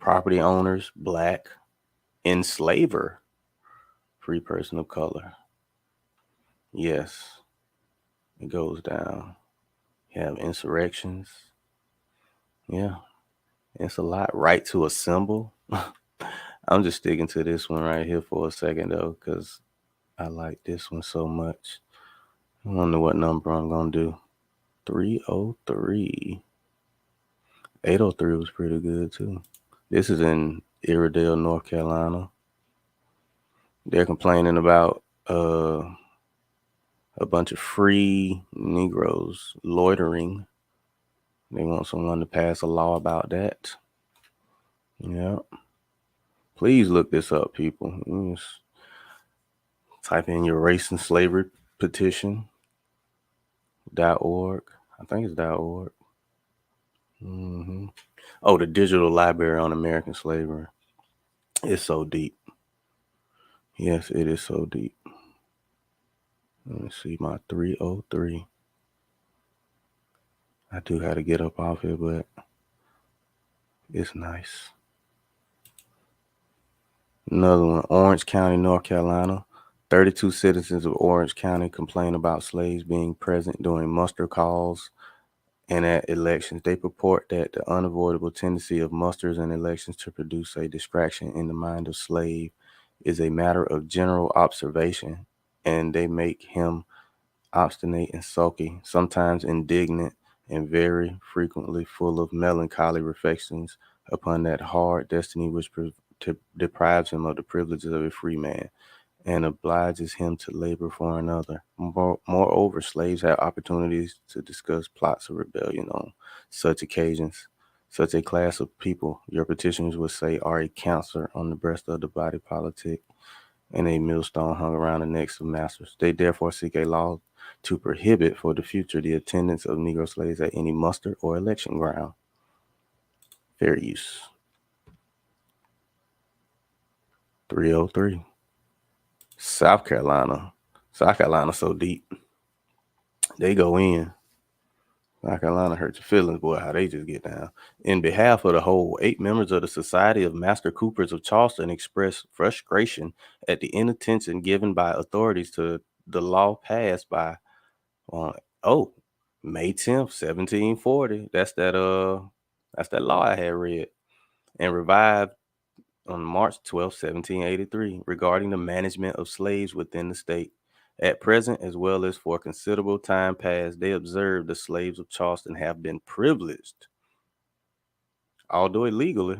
property owners, black, enslaver, free person of color. Yes, it goes down. You have insurrections. Yeah, it's a lot. Right to assemble. I'm just sticking to this one right here for a second, though, because I like this one so much. I wonder what number I'm going to do. 303. 803 was pretty good, too. This is in Iredell, North Carolina. They're complaining about a bunch of free Negroes loitering. They want someone to pass a law about that. Yeah. Please look this up, people. Just type in your race and slavery petition.org. I think it's .org. Oh, the digital library on American slavery. It's so deep. Yes, it is so deep. Let me see my 303. I do have to get up off here, but it's nice. Another one, Orange County, North Carolina. 32 citizens of Orange County complain about slaves being present during muster calls and at elections. They purport that the unavoidable tendency of musters and elections to produce a distraction in the mind of slave is a matter of general observation, and they make him obstinate and sulky, sometimes indignant, and very frequently full of melancholy reflections upon that hard destiny which deprives him of the privileges of a free man and obliges him to labor for another. Moreover, slaves have opportunities to discuss plots of rebellion on such occasions. Such a class of people, your petitioners would say, are a cancer on the breast of the body politic and a millstone hung around the necks of masters. They therefore seek a law to prohibit for the future the attendance of Negro slaves at any muster or election ground. Fair use. 303. South Carolina. South Carolina so deep. They go in. South Carolina hurt your feelings, boy, how they just get down. In behalf of the whole, 8 members of the Society of Master Coopers of Charleston expressed frustration at the inattention given by authorities to the law passed by May 10th, 1740. That's that law I had read and revived on March 12th, 1783, regarding the management of slaves within the state. At present, as well as for considerable time past, they observe the slaves of Charleston have been privileged, although illegally,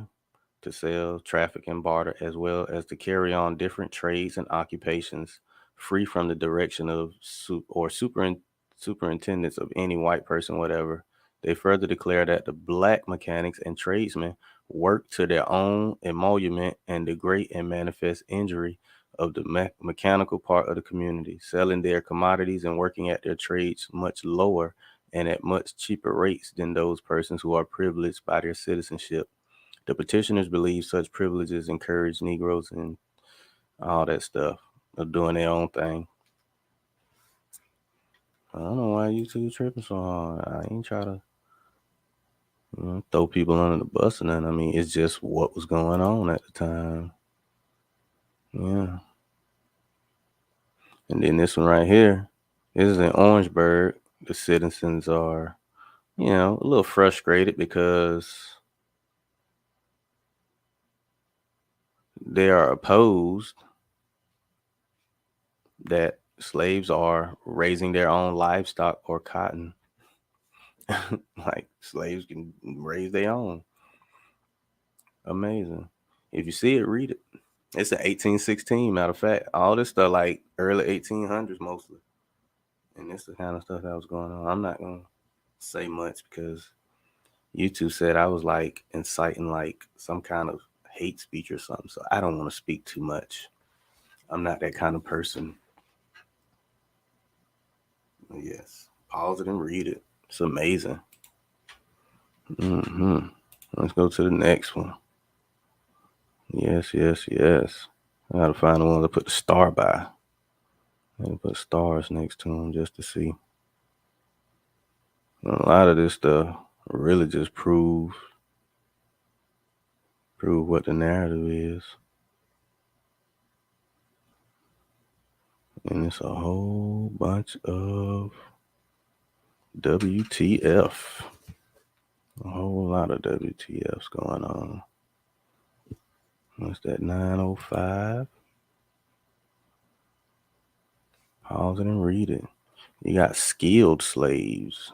to sell, traffic, and barter, as well as to carry on different trades and occupations, free from the direction of superintendents of any white person, whatever. They further declare that the black mechanics and tradesmen work to their own emolument and the great and manifest injury of the mechanical part of the community, selling their commodities and working at their trades much lower and at much cheaper rates than those persons who are privileged by their citizenship. The petitioners believe such privileges encourage Negroes and all that stuff of doing their own thing. I don't know why you two tripping so hard. I ain't try to throw people under the bus or nothing. I mean, it's just what was going on at the time. Yeah. And then this one right here, this is in Orangeburg. The citizens are, a little frustrated because they are opposed that slaves are raising their own livestock or cotton. Like slaves can raise their own. Amazing. If you see it, read it. It's in 1816, matter of fact. All this stuff like early 1800s mostly. And this is the kind of stuff that was going on. I'm not going to say much because you two said I was like inciting like some kind of hate speech or something. So I don't want to speak too much. I'm not that kind of person. Yes. Pause it and read it. It's amazing. Let's go to the next one. Yes. I gotta find the one to put the star by. And put stars next to them just to see. A lot of this stuff really just prove what the narrative is. And it's a whole bunch of WTF. A whole lot of WTFs going on. What's that, 905? Pause it and read it. You got skilled slaves.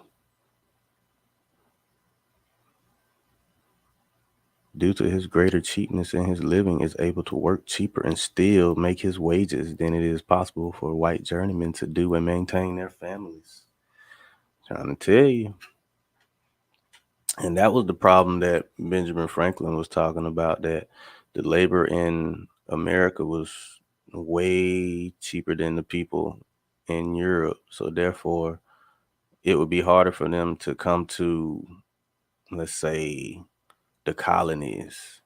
due to his greater cheapness in his living, is able to work cheaper and still make his wages than it is possible for white journeymen to do and maintain their families. Trying to tell you. And that was the problem that Benjamin Franklin was talking about, that the labor in America was way cheaper than the people in Europe. So therefore, it would be harder for them to come to, let's say, the colonies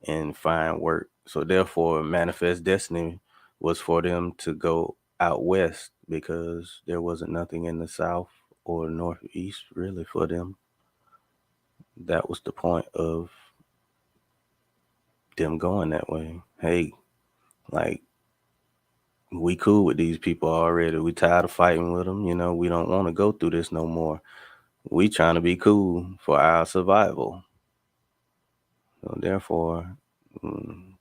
and find work. So therefore, Manifest Destiny was for them to go out west because there wasn't nothing in the south or northeast really for them. That was the point of them going that way. Hey, like, we cool with these people already. We tired of fighting with them. We don't want to go through this no more. We trying to be cool for our survival. So therefore,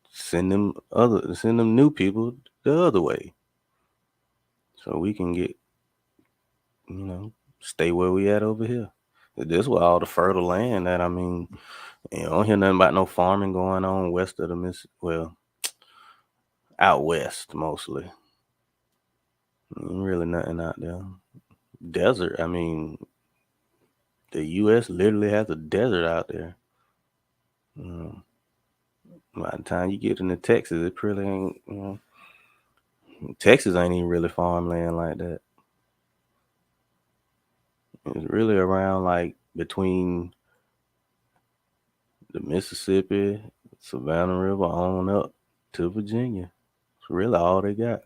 send them new people the other way, so we can get, stay where we at over here. This was all the fertile land that, you don't hear nothing about no farming going on west of the well, out west mostly. Ain't really nothing out there. Desert. The U.S. literally has a desert out there. By the time you get into Texas, it really ain't. Texas ain't even really farmland like that. It's really around like between the Mississippi, Savannah River on up to Virginia. It's really all they got.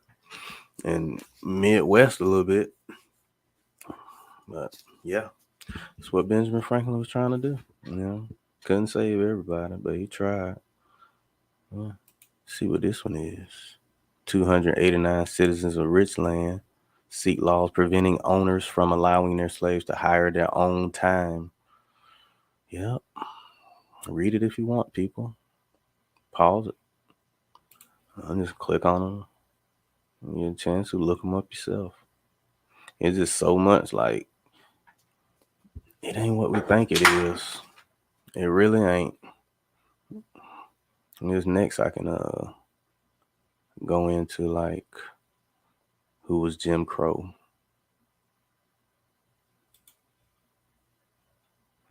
And Midwest a little bit. But yeah, that's what Benjamin Franklin was trying to do. Couldn't save everybody, but he tried. Yeah. See what this one is. 289 citizens of Richland seek laws preventing owners from allowing their slaves to hire their own time. Yep. Read it if you want, people. Pause it. I'll just click on them. You get a chance to look them up yourself. It's just so much like, it ain't what we think it is. It really ain't. And this next I can go into like who was Jim Crow.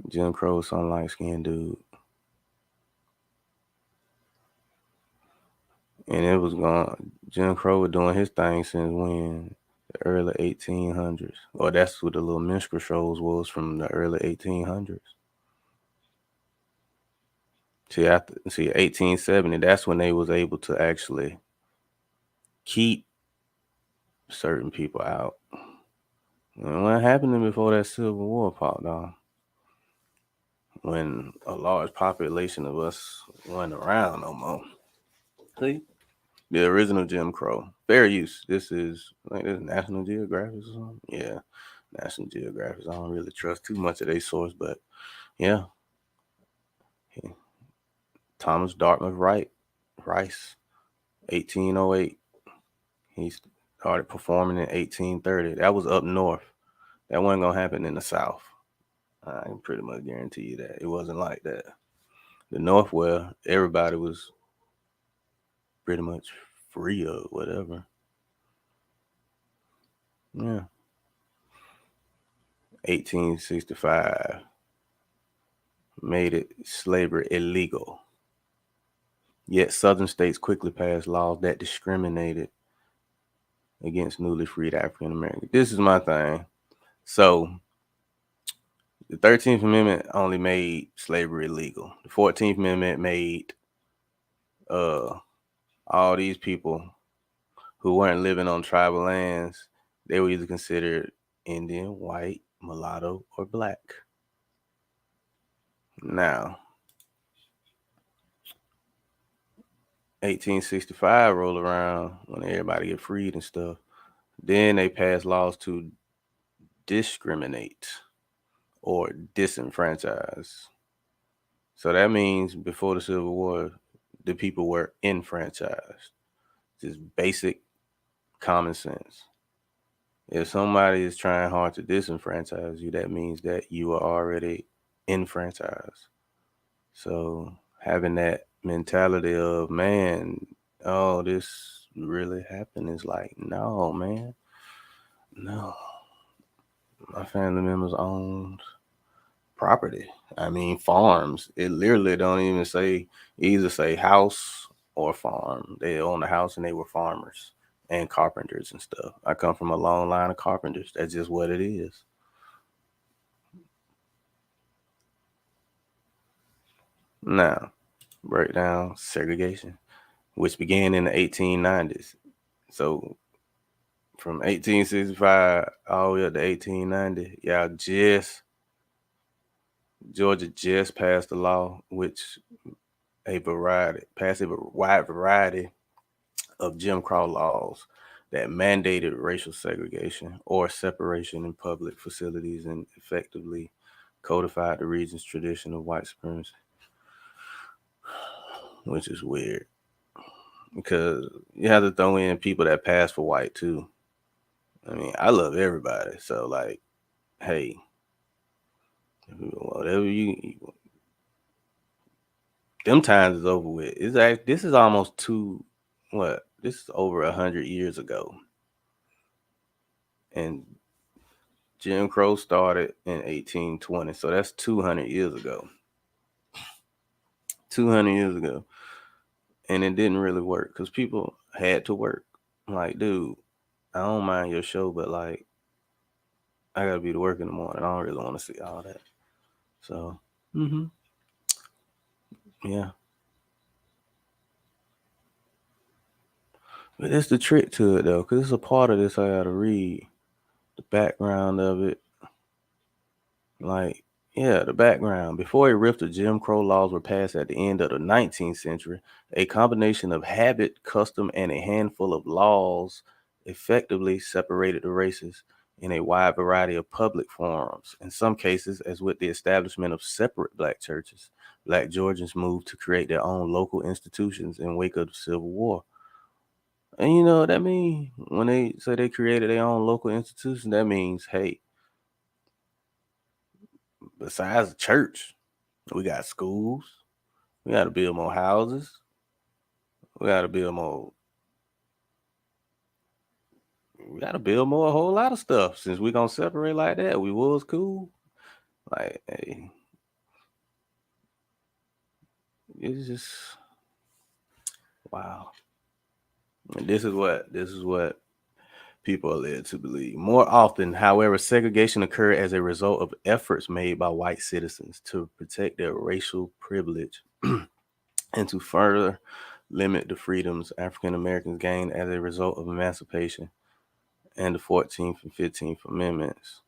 Jim Crow was some light skinned dude. And it was going, Jim Crow was doing his thing since when? The early 1800s. Or that's what the little minstrel shows was, from the early 1800s. See, 1870, that's when they was able to actually keep certain people out. And what happened before that Civil War popped off? When a large population of us wasn't around no more. See? The original Jim Crow. Fair use. This is National Geographic or something. Yeah, National Geographic. I don't really trust too much of their source, but yeah. Thomas Dartmouth Rice, 1808. He started performing in 1830. That was up north. That wasn't gonna happen in the South. I can pretty much guarantee you that it wasn't like that. The North, where everybody was pretty much free or whatever. Yeah. 1865 made it slavery illegal. Yet Southern states quickly passed laws that discriminated against newly freed African Americans. This is my thing. So the 13th Amendment only made slavery illegal. The 14th Amendment made all these people who weren't living on tribal lands, they were either considered Indian, white, mulatto, or black. Now, 1865 roll around when everybody get freed and stuff. Then they passed laws to discriminate or disenfranchise. So that means before the Civil War, the people were enfranchised. Just basic common sense. If somebody is trying hard to disenfranchise you, that means that you are already enfranchised. So having that mentality of, man, oh, this really happened is like, no, man, no. My family members owned property. I mean, farms. It literally don't even say, either say house or farm. They own the house and they were farmers and carpenters and stuff. I come from a long line of carpenters. That's just what it is. Now, break down segregation, which began in the 1890s. So from 1865 all the way up to 1890, Georgia just passed a law which passed a wide variety of Jim Crow laws that mandated racial segregation or separation in public facilities and effectively codified the region's tradition of white supremacy, which is weird because you have to throw in people that pass for white too. I mean, I love everybody, so like, hey, whatever them times is over with. This is almost this is over 100 years ago, and Jim Crow started in 1820, so that's 200 years ago. 200 years ago, and it didn't really work because people had to work. Like, dude, I don't mind your show, but like, I gotta be to work in the morning. I don't really want to see all that. So, yeah, but that's the trick to it though, because it's a part of this I gotta read the background of it. Like, yeah, the background. Before a rift of Jim Crow laws were passed at the end of the 19th century, a combination of habit, custom, and a handful of laws effectively separated the races in a wide variety of public forums. In some cases, as with the establishment of separate black churches, black Georgians moved to create their own local institutions in wake of the Civil War. And you know what that means? When they say they created their own local institution, that means, hey, besides the church, we got schools. We got to build more houses. We got to build more. We got to build more a whole lot of stuff. Since we gonna separate like that, we was cool. Like, hey, it's just wow. And this is what people are led to believe. More often, however, segregation occurred as a result of efforts made by white citizens to protect their racial privilege and to further limit the freedoms African Americans gained as a result of emancipation and the 14th and 15th Amendments.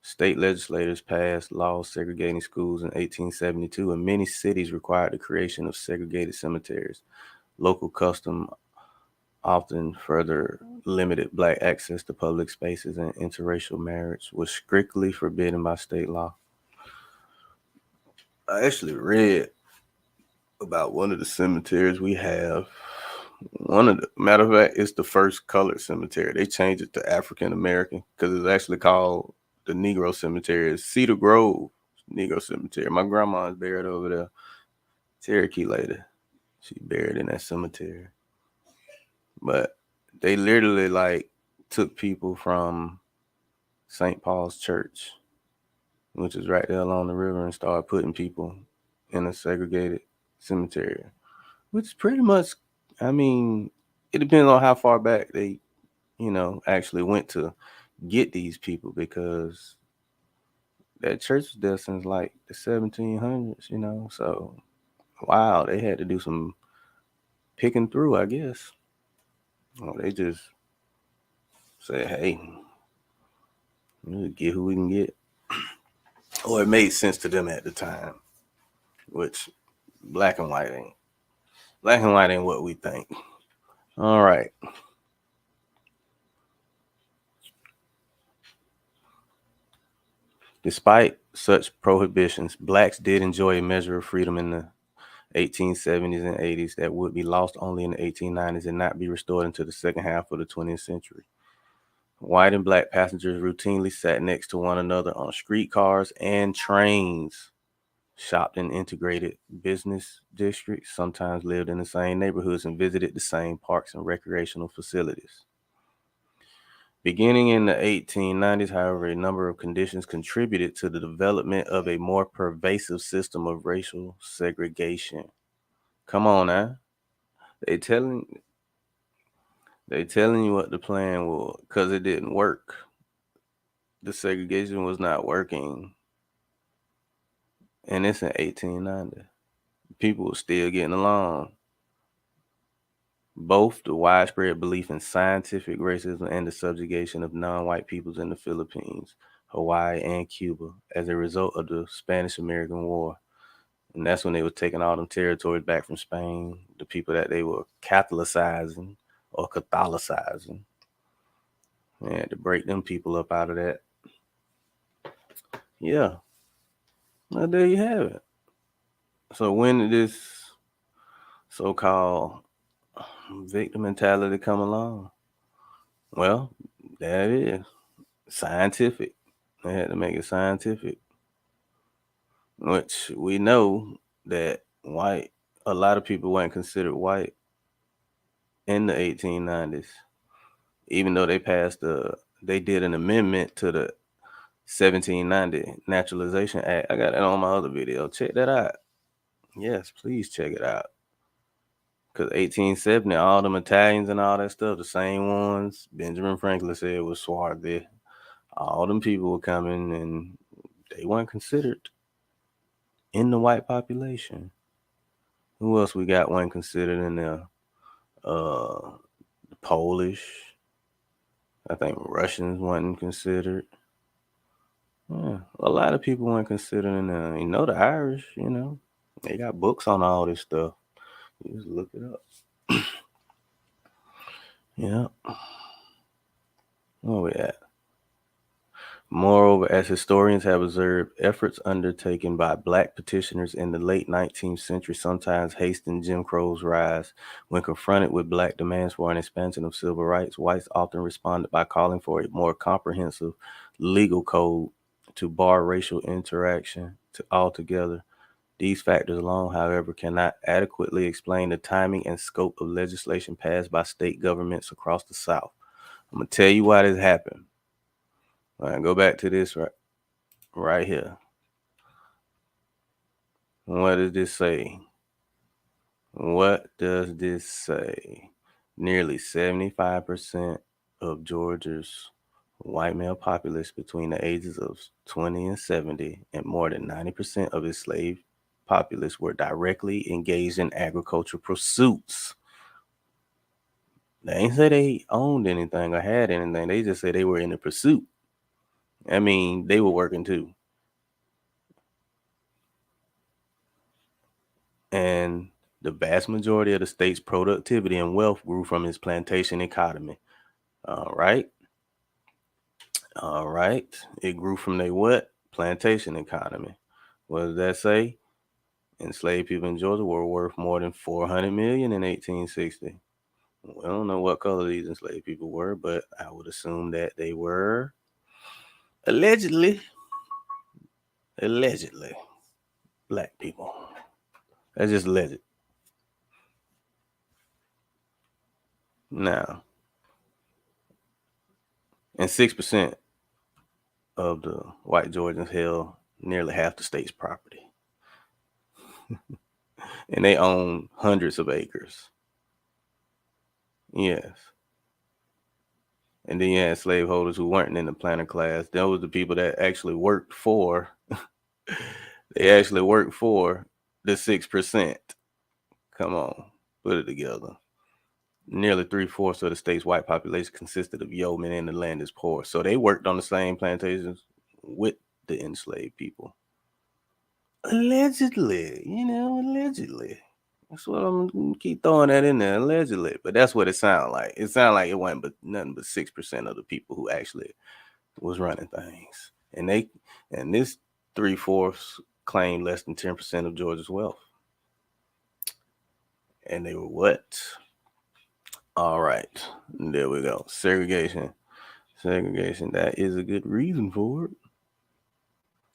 State legislators passed laws segregating schools in 1872, and many cities required the creation of segregated cemeteries. Local custom often further limited black access to public spaces, and interracial marriage was strictly forbidden by state law. I actually read about one of the cemeteries we have. Matter of fact, it's the first colored cemetery. They changed it to African American because it's actually called the Negro Cemetery. It's Cedar Grove Negro Cemetery. My grandma is buried over there. Cherokee lady. She buried in that cemetery. But they literally like took people from St. Paul's Church, which is right there along the river, and started putting people in a segregated cemetery. Which pretty much, I mean, it depends on how far back they, actually went to get these people, because that church was there since like the 1700s. So wow, they had to do some picking through, I guess. They just said, hey, we'll get who we can get. Or it made sense to them at the time, which black and white ain't. Black and white ain't what we think. All right. Despite such prohibitions, blacks did enjoy a measure of freedom in the 1870s and 80s that would be lost only in the 1890s and not be restored until the second half of the 20th century. White and black passengers routinely sat next to one another on streetcars and trains. shopped in integrated business districts, sometimes lived in the same neighborhoods, and visited the same parks and recreational facilities. Beginning in the 1890s, however, a number of conditions contributed to the development of a more pervasive system of racial segregation. Come on now. They telling you what the plan was because it didn't work. The segregation was not working. And it's in 1890. People were still getting along. Both the widespread belief in scientific racism and the subjugation of non-white peoples in the Philippines, Hawaii, and Cuba as a result of the Spanish-American War. And that's when they were taking all them territories back from Spain, the people that they were Catholicizing or Catholicizing. They had to break them people up out of that. Yeah. Well, there you have it. So when did this so-called victim mentality come along? Well, that is scientific. They had to make it scientific, which we know that a lot of people weren't considered white in the 1890s, even though they did an amendment to the 1790 Naturalization Act. I got that on my other video. Check that out. Yes, please check it out. Because 1870, all them Italians and all that stuff, the same ones Benjamin Franklin said was swarthy. All them people were coming and they weren't considered in the white population. Who else we got weren't considered in there? The Polish. I think Russians weren't considered. Yeah, a lot of people weren't considered in there. The Irish, they got books on all this stuff. You just look it up. Yeah. Where we at? Moreover, as historians have observed, efforts undertaken by black petitioners in the late 19th century sometimes hastened Jim Crow's rise. When confronted with black demands for an expansion of civil rights, whites often responded by calling for a more comprehensive legal code to bar racial interaction altogether. These factors alone, however, cannot adequately explain the timing and scope of legislation passed by state governments across the South. I'm going to tell you why this happened. All right, go back to this right here. What does this say? What does this say? Nearly 75% of Georgia's white male populace between the ages of 20 and 70, and more than 90% of its slave populace were directly engaged in agricultural pursuits. They ain't say they owned anything or had anything. They just say they were in the pursuit. I mean, they were working too. And the vast majority of the state's productivity and wealth grew from its plantation economy. All right. It grew from their what? Plantation economy. What does that say? Enslaved people in Georgia were worth more than $400 million in 1860. We don't know what color these enslaved people were, but I would assume that they were allegedly black people. That's just alleged. Now, and 6% of the white Georgians held nearly half the state's property. And they own hundreds of acres. Yes. And then you had slaveholders who weren't in the planter class. Those were the people that actually worked for, they actually worked for the 6%. Come on, put it together. Nearly 3/4 of the state's white population consisted of yeomen and the land is poor. So they worked on the same plantations with the enslaved people. Allegedly, allegedly. That's what I'm gonna keep throwing that in there, allegedly. But that's what it sounded like. It sounded like it wasn't but nothing but 6% of the people who actually was running things. And this 3/4 claimed less than 10% of Georgia's wealth. And they were what? All right. There we go. Segregation. That is a good reason for it.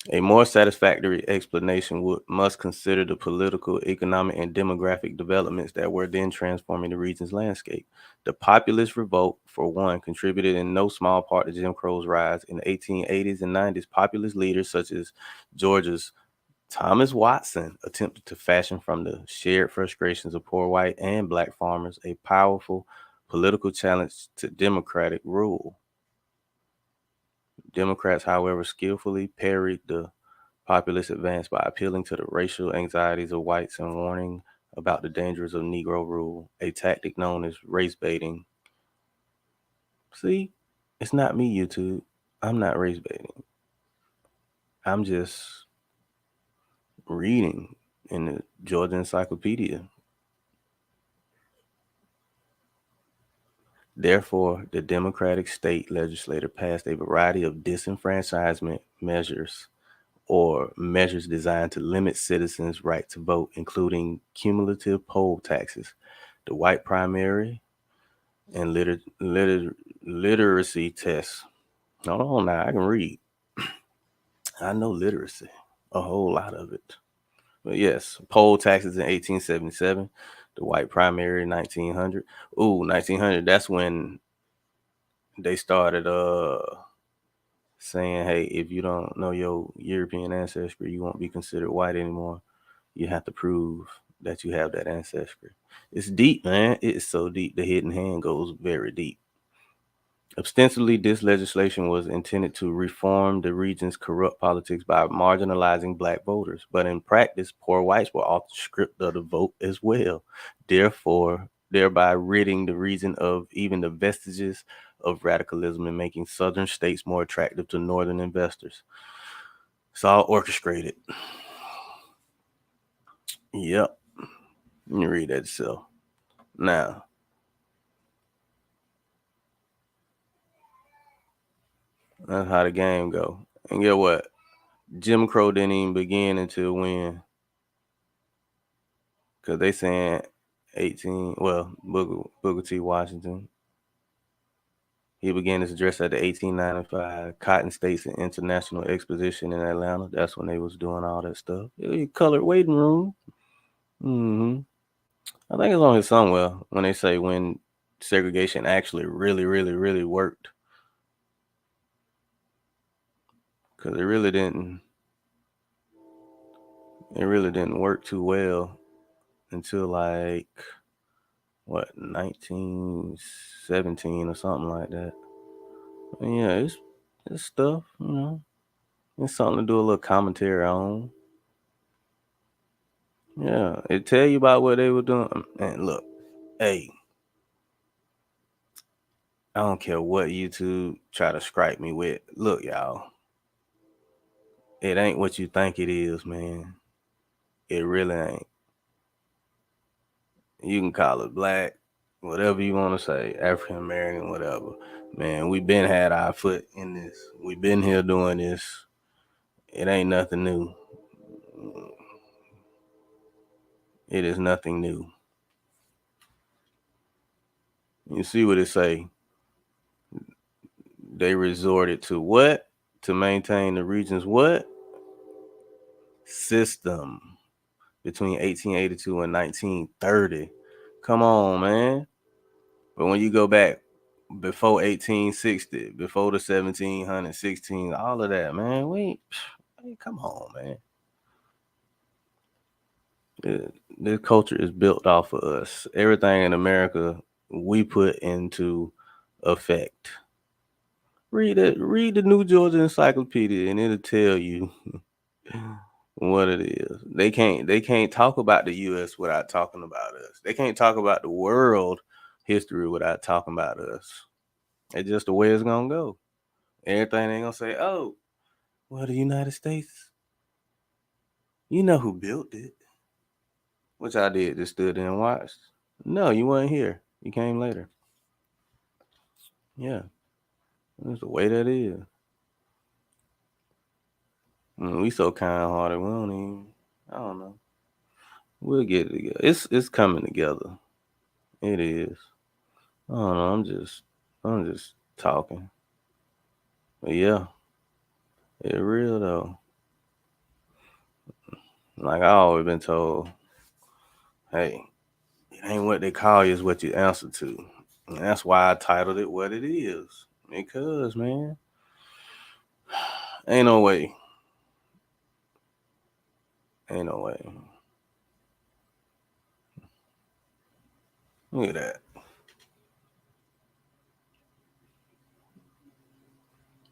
A more satisfactory explanation must consider the political, economic, and demographic developments that were then transforming the region's landscape. The populist revolt, for one, contributed in no small part to Jim Crow's rise. In the 1880s and 90s, populist leaders such as Georgia's Thomas Watson attempted to fashion from the shared frustrations of poor white and black farmers a powerful political challenge to democratic rule. Democrats, however, skillfully parried the populist advance by appealing to the racial anxieties of whites and warning about the dangers of Negro rule, a tactic known as race baiting. See, it's not me, YouTube. I'm not race baiting. I'm just reading in the Georgia Encyclopedia. Therefore, the Democratic state legislature passed a variety of disenfranchisement measures or measures designed to limit citizens' right to vote, including cumulative poll taxes, the white primary, and literacy tests. Hold on now, I can read. I know literacy, a whole lot of it. But yes, poll taxes in 1877, the white primary in 1900. Ooh, 1900, that's when they started saying, hey, if you don't know your European ancestry, you won't be considered white anymore. You have to prove that you have that ancestry. It's deep, man. It's so deep. The hidden hand goes very deep. Ostensibly, this legislation was intended to reform the region's corrupt politics by marginalizing black voters, but in practice, poor whites were often stripped of the vote as well, thereby ridding the region of even the vestiges of radicalism and making southern states more attractive to northern investors. It's all orchestrated. Yep. You read that yourself. Now, that's how the game go. And get what? Jim Crow didn't even begin until when? Because they saying 18, well, Booker T. Washington. He began his address at the 1895 Cotton States and International Exposition in Atlanta. That's when they was doing all that stuff. Colored waiting room. hmm I think it's on here somewhere when they say when segregation actually really, really, really worked. Because it really didn't. It really didn't work too well until like what 1917 or something like that. And yeah, it's stuff, It's something to do a little commentary on. Yeah, it tell you about what they were doing. And look, hey, I don't care what YouTube try to scrape me with. Look, y'all, it ain't what you think it is, man. It really ain't. You can call it black, whatever you want to say, African American, whatever. Man, we been had our foot in this. We been here doing this. It ain't nothing new. It is nothing new. You see what it say? They resorted to what? To maintain the region's what? System between 1882 and 1930. Come on, man. But when you go back before 1860, before the 1716, all of that, man, come on, man. This culture is built off of us. Everything in America we put into effect. Read it. Read the New Georgia Encyclopedia, and it'll tell you what it is. They can't talk about the U.S. without talking about us. They can't talk about the world history without talking about us. It's just the way it's gonna go. Everything ain't gonna say, "Oh, well, the United States. You know who built it?" Which I did. Just stood there and watched. No, you weren't here. You came later. Yeah, that's the way that is. We so kind-hearted. We don't even. I don't know. We'll get it together. It's coming together. It is. I don't know. I'm just talking. But yeah, it's real though. Like I always been told, hey, it ain't what they call you, it's what you answer to. And that's why I titled it what it is. Because, man, ain't no way. Ain't no way. Look at that.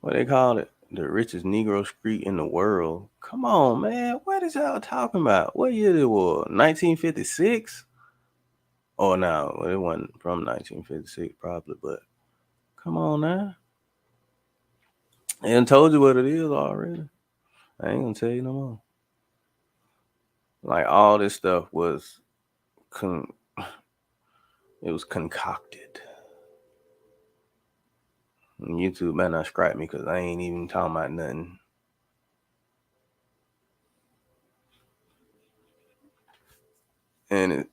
What they call it? The richest Negro street in the world. Come on, man. What is y'all talking about? What year it was? 1956? Oh, no. It wasn't from 1956, probably, but come on now. I done told you what it is already. I ain't gonna tell you no more. Like all this stuff was it was concocted. And YouTube better not scrap me because I ain't even talking about nothing. And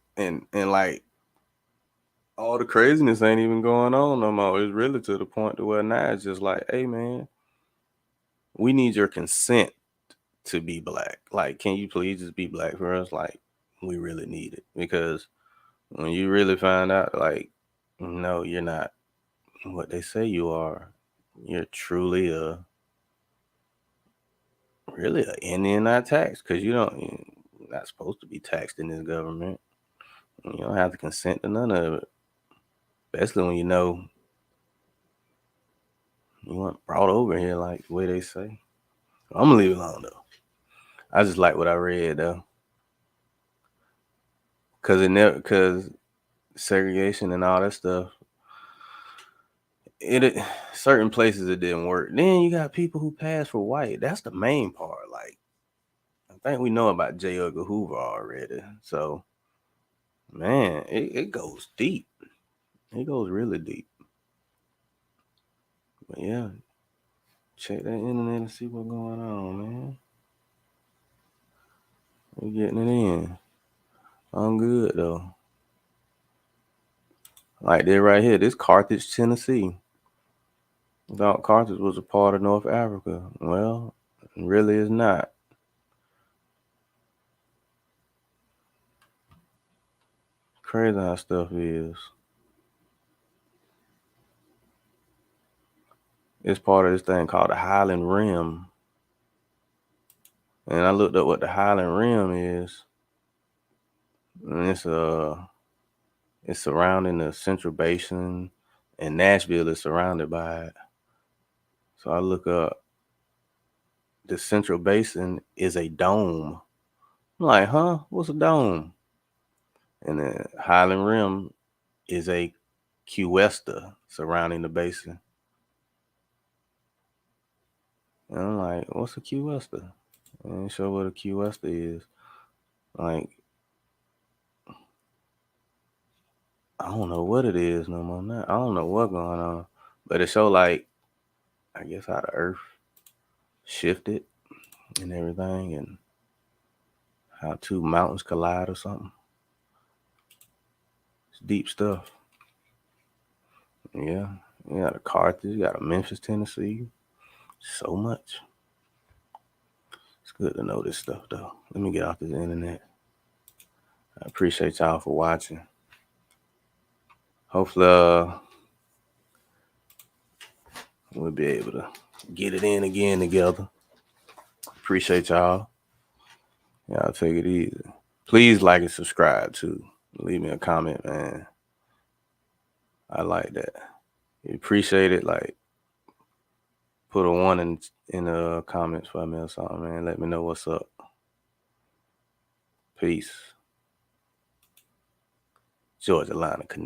like all the craziness ain't even going on no more. It's really to the point to where now it's just like, hey man, we need your consent to be black. Like, can you please just be black for us? Like, we really need it. Because when you really find out, like, no, you're not what they say you are. You're truly really an Indian not taxed because you're not supposed to be taxed in this government. You don't have to consent to none of it, especially when you weren't brought over here like the way they say. I'm gonna leave it alone though. I just like what I read though, because segregation and all that stuff. It certain places it didn't work. Then you got people who pass for white. That's the main part. Like I think we know about J. Edgar Hoover already. So man, it goes deep. It goes really deep. But yeah, check that internet and see what's going on, man. We're getting it in. I'm good though. Like this right here, this Carthage, Tennessee. Thought Carthage was a part of North Africa. Well, it really is not. Crazy how stuff is. It's part of this thing called the Highland Rim. And I looked up what the Highland Rim is. And it's surrounding the Central Basin, and Nashville is surrounded by it. So I look up the Central Basin is a dome. I'm like, huh? What's a dome? And the Highland Rim is a cuesta surrounding the basin. And I'm like, what's a cuesta? I ain't sure what a cuesta is. Like, I don't know what it is no more now. I don't know what's going on. But it show like, I guess how the earth shifted and everything and how two mountains collide or something. It's deep stuff. Yeah. You got a Carthage, you got a Memphis, Tennessee. So much. It's good to know this stuff though. Let me get off this internet. I appreciate y'all for watching. Hopefully we'll be able to get it in again together. Appreciate y'all. Y'all take it easy. Please like and subscribe too. Leave me a comment, man. I like that. You appreciate it. Like, put a 1 in the comments for me or something, man. Let me know what's up. Peace. Georgia Line of